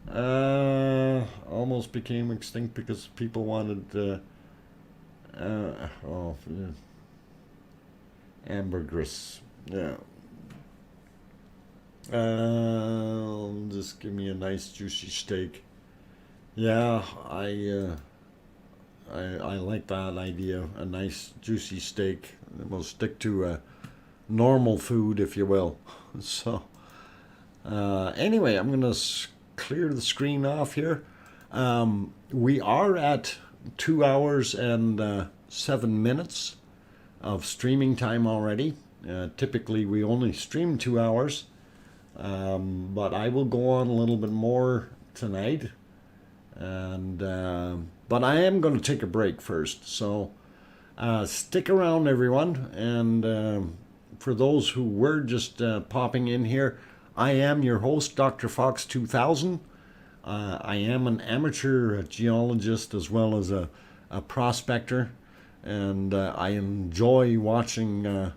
Almost became extinct because people wanted ambergris. Yeah. Just give me a nice juicy steak. Yeah, I like that idea. A nice juicy steak. We'll stick to normal food, if you will. So, anyway, I'm gonna clear the screen off here. We are at 2 hours and 7 minutes of streaming time already. Typically, we only stream 2 hours, but I will go on a little bit more tonight. And but I am going to take a break first. So stick around, everyone. And for those who were just popping in here, I am your host, DrFox2000. I am an amateur geologist as well as a prospector, and I enjoy watching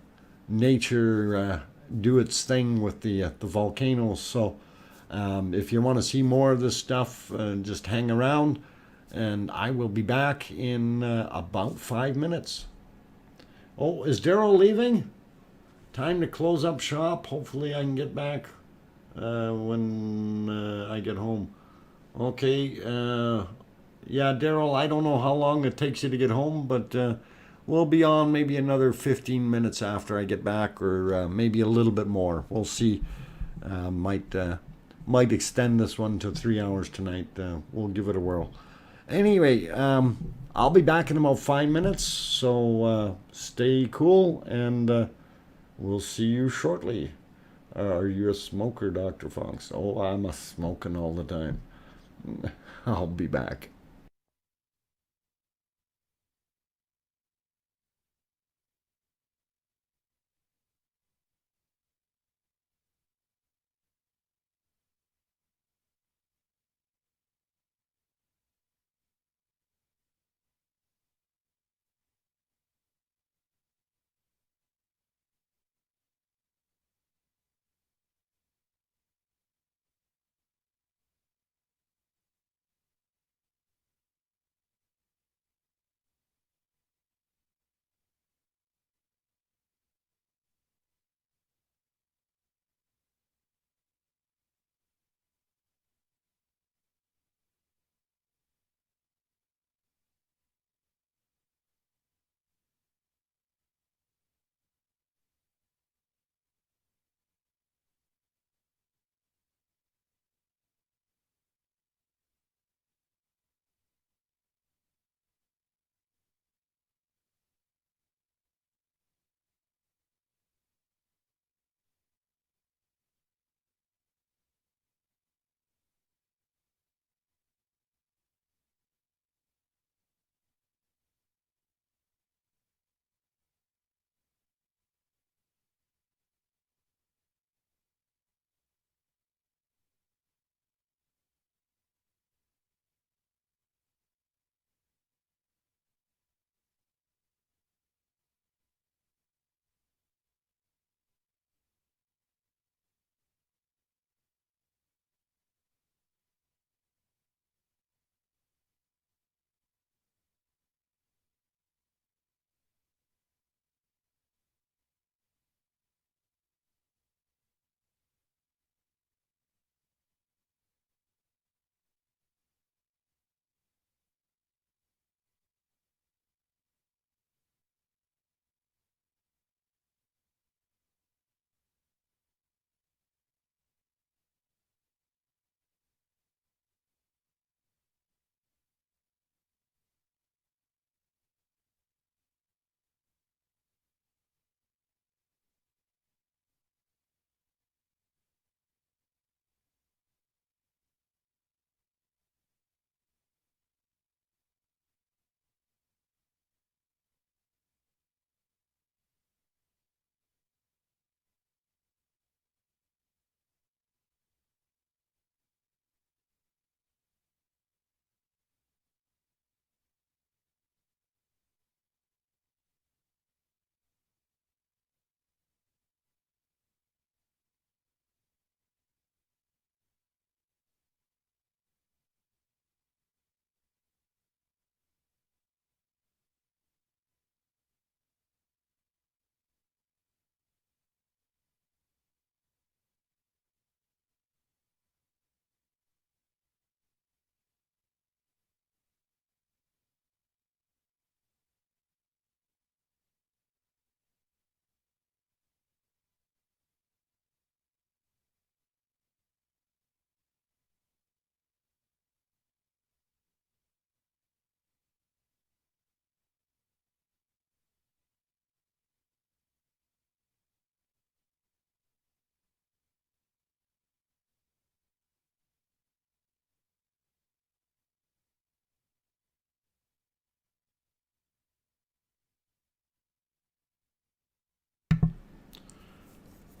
nature do its thing with the volcanoes. So if you want to see more of this stuff, just hang around, and I will be back in about 5 minutes. Oh, is Daryl leaving? Time to close up shop. Hopefully, I can get back when I get home. Okay. Yeah, Daryl, I don't know how long it takes you to get home, but we'll be on maybe another 15 minutes after I get back, or maybe a little bit more. We'll see. Might extend this one to 3 hours tonight. We'll give it a whirl. Anyway, I'll be back in about 5 minutes, so stay cool, and we'll see you shortly. Are you a smoker, Dr. Fox? Oh, I'm a smoking all the time. I'll be back.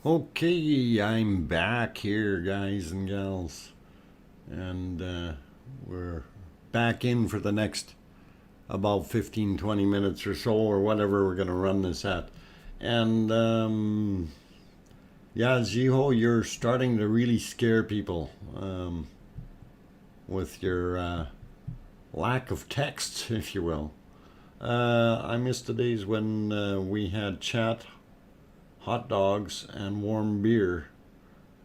Okay, I'm back here, guys and gals, and we're back in for the next about 15-20 minutes or so, or whatever we're going to run this at. And yeah, Ziho, you're starting to really scare people with your lack of text, if you will. I miss the days when we had chat, hot dogs, and warm beer.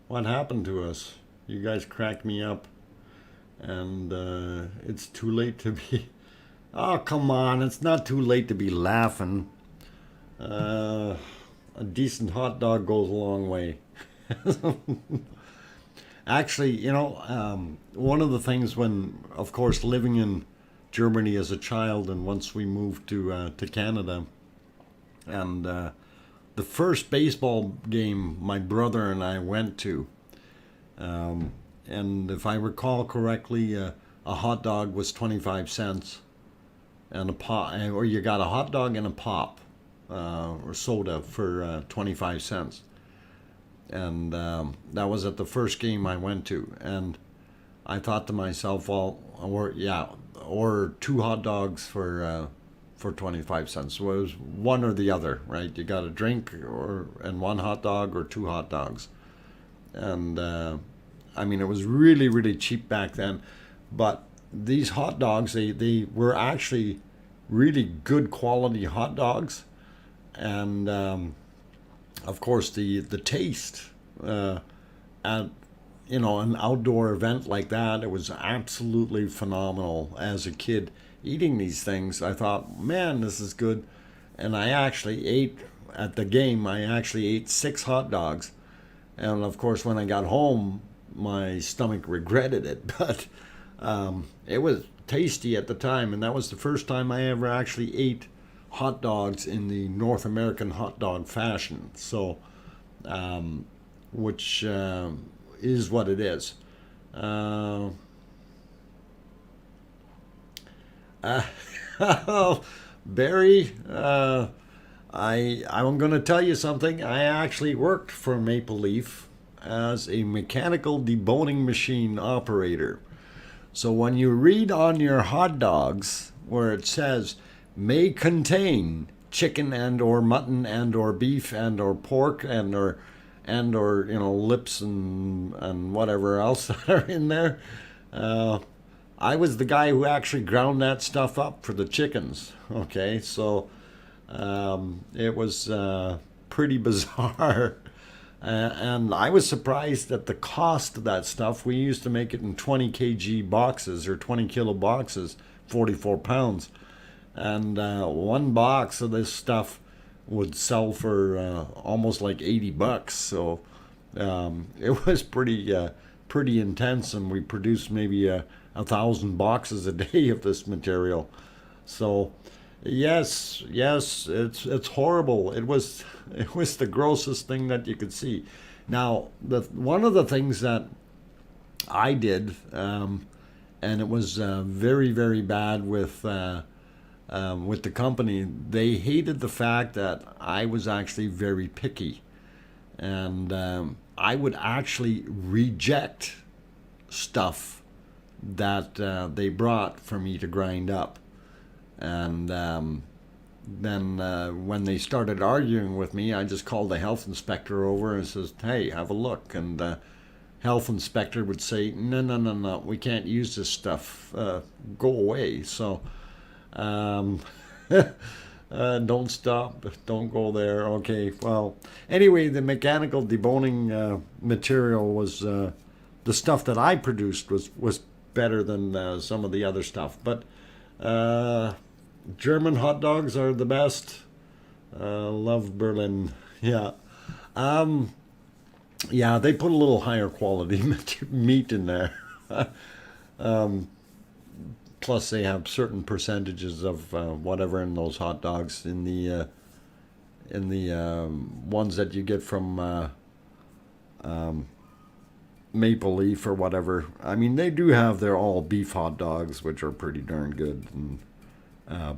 What happened to us? You guys cracked me up. And it's too late to be... Oh, come on, it's not too late to be laughing. A decent hot dog goes a long way. Actually, you know, one of the things when, of course, living in Germany as a child, and once we moved to Canada, and the first baseball game my brother and I went to, and if I recall correctly, a hot dog was 25 cents, and a pop, or you got a hot dog and a pop or soda for 25 cents. And that was at the first game I went to, and I thought to myself, well, or two hot dogs for 25 cents. So it was one or the other, right? You got a drink and one hot dog, or two hot dogs. And I mean, it was really, really cheap back then. But these hot dogs, they were actually really good quality hot dogs. And of course, the taste at, you know, an outdoor event like that, it was absolutely phenomenal. As a kid eating these things, I thought, man, this is good. And I actually ate, at the game, I actually ate 6 hot dogs. And of course, when I got home, my stomach regretted it. But it was tasty at the time, and that was the first time I ever actually ate hot dogs in the North American hot dog fashion. So, which is what it is. Barry, I'm going to tell you something. I actually worked for Maple Leaf as a mechanical deboning machine operator. So when you read on your hot dogs where it says may contain chicken and or mutton and or beef and or pork and or you know, lips and whatever else that are in there, I was the guy who actually ground that stuff up for the chickens. Okay, so it was pretty bizarre. And I was surprised at the cost of that stuff. We used to make it in 20 kg boxes, or 20 kilo boxes, 44 pounds. And one box of this stuff would sell for almost like $80. So it was pretty intense, and we produced maybe 1,000 boxes a day of this material. So yes, it's horrible. It was the grossest thing that you could see. Now, one of the things that I did, and it was very, very bad with the company. They hated the fact that I was actually very picky, and I would actually reject stuff that they brought for me to grind up. And then when they started arguing with me, I just called the health inspector over and says, hey, have a look. And the health inspector would say, no, we can't use this stuff. Go away. So don't stop. Don't go there. Okay, well, anyway, the mechanical deboning material was, the stuff that I produced was better than some of the other stuff. But German hot dogs are the best. Love Berlin. Yeah. Yeah, they put a little higher quality meat in there. Plus, they have certain percentages of whatever in those hot dogs in the ones that you get from Maple Leaf or whatever. I mean, they do have their all beef hot dogs, which are pretty darn good. And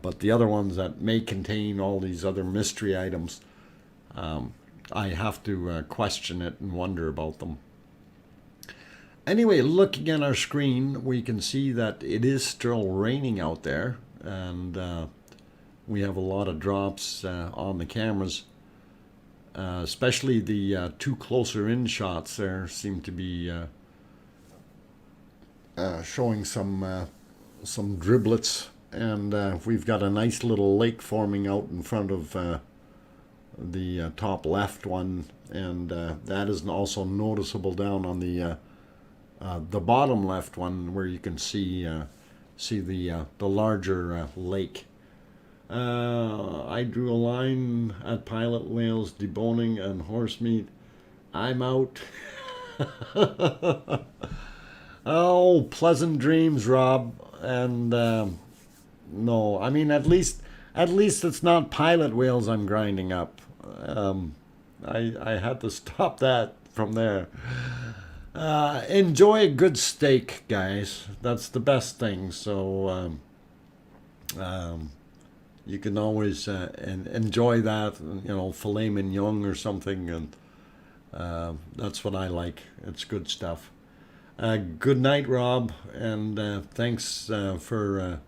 but the other ones that may contain all these other mystery items, I have to question it and wonder about them. Anyway, looking at our screen, we can see that it is still raining out there, and we have a lot of drops on the cameras. Especially the two closer in shots there seem to be showing some driblets, and we've got a nice little lake forming out in front of the top left one, and that is also noticeable down on the bottom left one, where you can see the larger lake. I drew a line at pilot whales, deboning, and horse meat. I'm out. Oh, pleasant dreams, Rob. And no, I mean, at least it's not pilot whales I'm grinding up. I had to stop that from there. Enjoy a good steak, guys. That's the best thing. So you can always enjoy that, filet mignon or something, and that's what I like. It's good stuff. Good night, Rob, and thanks for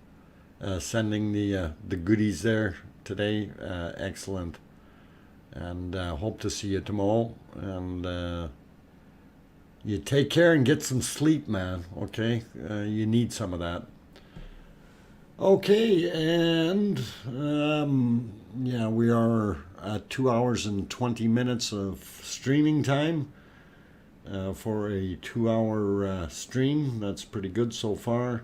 sending the goodies there today. Excellent, and hope to see you tomorrow. And you take care and get some sleep, man. Okay, you need some of that. Okay, and yeah, we are at 2 hours and 20 minutes of streaming time for a 2-hour stream. That's pretty good so far.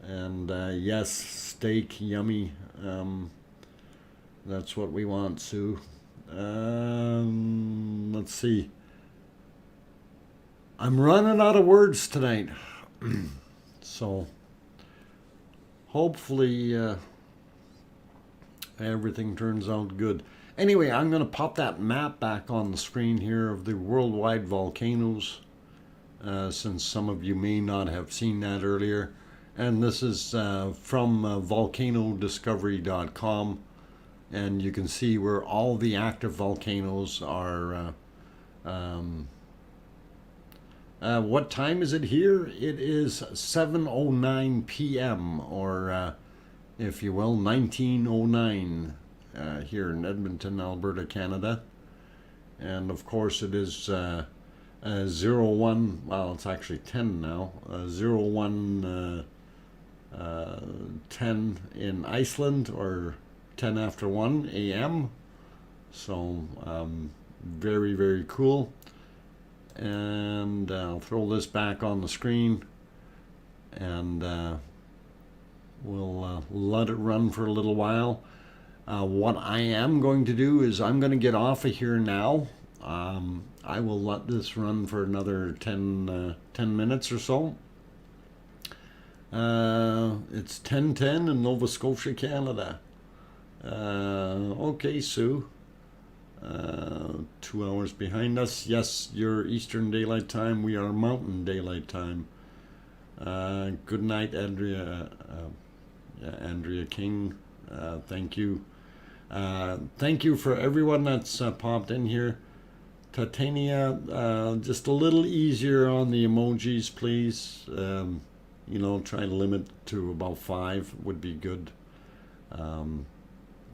And yes, steak, yummy. That's what we want, Sue. Let's see. I'm running out of words tonight. So hopefully everything turns out good. Anyway, I'm going to pop that map back on the screen here of the worldwide volcanoes, since some of you may not have seen that earlier. And this is from volcanodiscovery.com, and you can see where all the active volcanoes are. What time is it here? It is 7:09 p.m. or, if you will, 1909 here in Edmonton, Alberta, Canada. And of course it is 01, well, it's actually 10 now, 10 in Iceland, or 10 after 1 a.m. So very, very cool. And I'll throw this back on the screen, and we'll let it run for a little while. What I am going to do is I'm going to get off of here now. I will let this run for another 10 minutes or so. It's 10:10 in Nova Scotia, Canada. Okay, Sue. 2 hours behind us. Yes, you're Eastern Daylight Time. We are Mountain Daylight Time. Good night, Andrea. Andrea King. Thank you. Thank you for everyone that's popped in here. Titania, just a little easier on the emojis, please. Try to limit to about 5 would be good.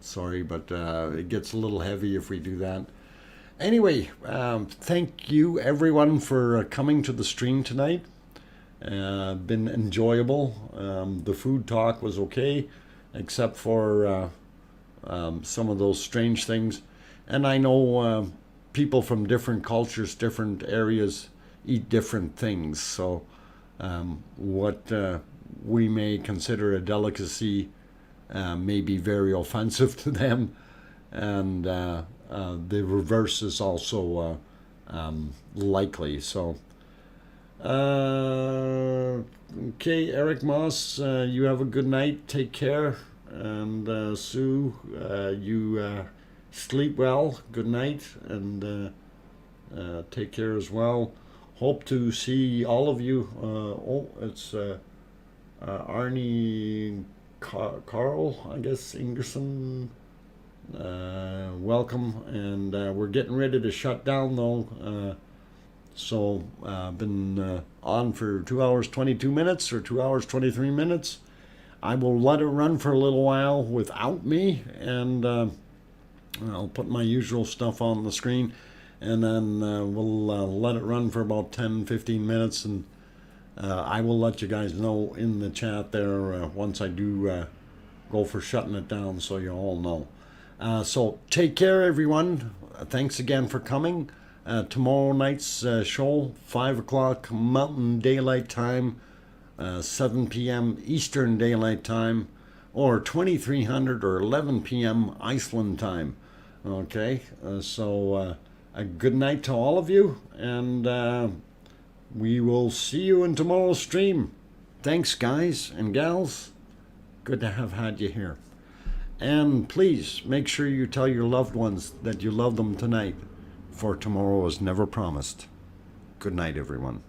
Sorry, but it gets a little heavy if we do that. Anyway, thank you everyone for coming to the stream tonight. Been enjoyable. The food talk was okay, except for some of those strange things. And I know people from different cultures, different areas, eat different things. So what we may consider a delicacy may be very offensive to them, and the reverse is also likely. So, okay, Eric Moss, you have a good night. Take care, and Sue, you sleep well. Good night, and take care as well. Hope to see all of you. It's Arnie. Carl, I guess, Ingerson. welcome. And we're getting ready to shut down though. So I've been on for 2 hours 22 minutes or 2 hours 23 minutes. I will let it run for a little while without me, and I'll put my usual stuff on the screen, and then we'll let it run for about 10-15 minutes, and I will let you guys know in the chat there once I do go for shutting it down, so you all know. So take care, everyone. Thanks again for coming. Tomorrow night's show, 5 o'clock Mountain Daylight Time, 7 p.m. Eastern Daylight Time, or 2300 or 11 p.m. Iceland time. Okay, so a good night to all of you, and we will see you in tomorrow's stream. Thanks, guys and gals. Good to have had you here. And please make sure you tell your loved ones that you love them tonight, for tomorrow is never promised. Good night, everyone.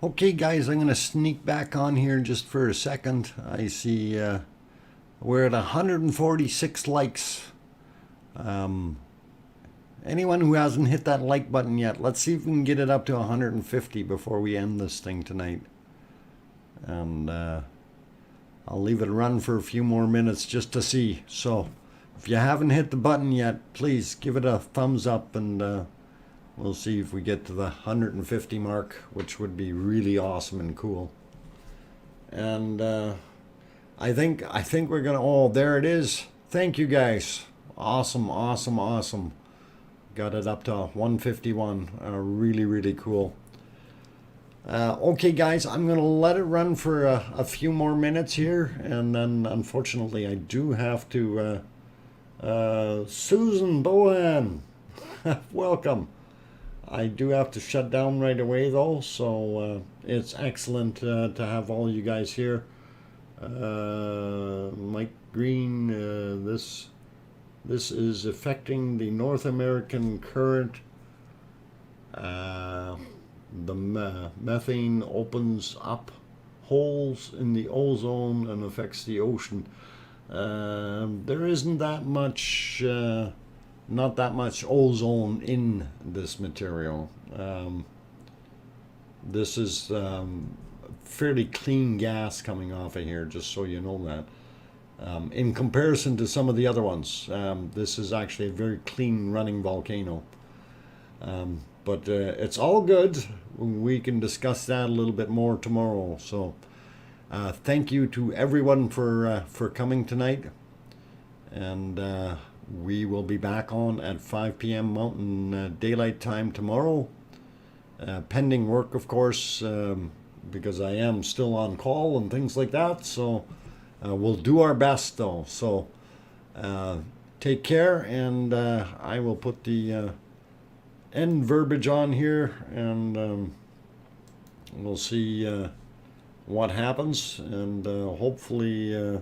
Okay, guys, I'm going to sneak back on here just for a second. I see we're at 146 likes. Anyone who hasn't hit that like button yet, let's see if we can get it up to 150 before we end this thing tonight. And I'll leave it run for a few more minutes just to see. So if you haven't hit the button yet, please give it a thumbs up, and we'll see if we get to the 150 mark, which would be really awesome and cool. And I think we're gonna. Oh, there it is. Thank you, guys. Awesome, awesome, awesome. Got it up to 151. Really cool. Okay, guys, I'm going to let it run for a few more minutes here. And then, unfortunately, I do have to... Susan Bohan, welcome. I do have to shut down right away, though. So it's excellent to have all you guys here. Mike Green, This is affecting the North American current. The methane opens up holes in the ozone and affects the ocean. There isn't that much, not that much ozone in this material. This is fairly clean gas coming off of here, just so you know that. In comparison to some of the other ones, this is actually a very clean running volcano. But it's all good. We can discuss that a little bit more tomorrow. So thank you to everyone for coming tonight. And we will be back on at 5 p.m. Mountain Daylight Time tomorrow. Pending work, of course, because I am still on call and things like that. So we'll do our best, though. So take care, and I will put the end verbiage on here, and we'll see what happens. And hopefully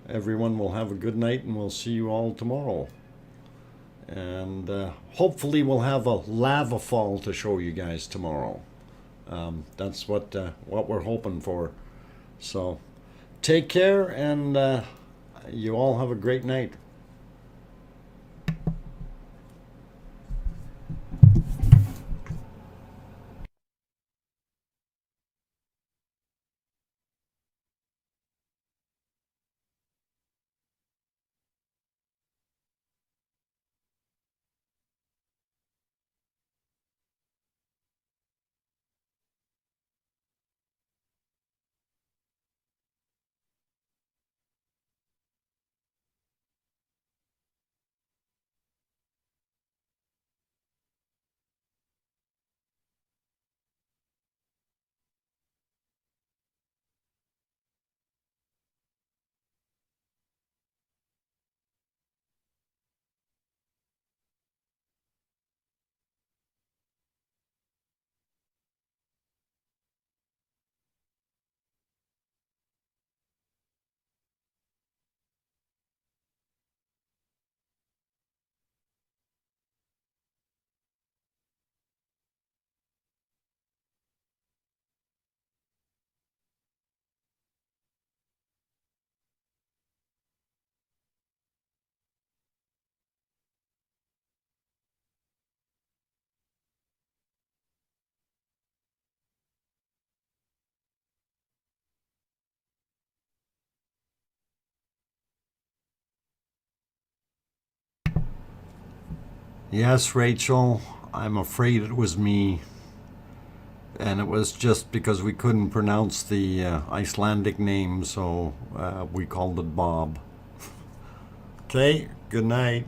everyone will have a good night, and we'll see you all tomorrow. And hopefully we'll have a lava fall to show you guys tomorrow. That's what we're hoping for. So take care, and you all have a great night. Yes, Rachel, I'm afraid it was me. And it was just because we couldn't pronounce the Icelandic name, so we called it Bob. Okay, good night.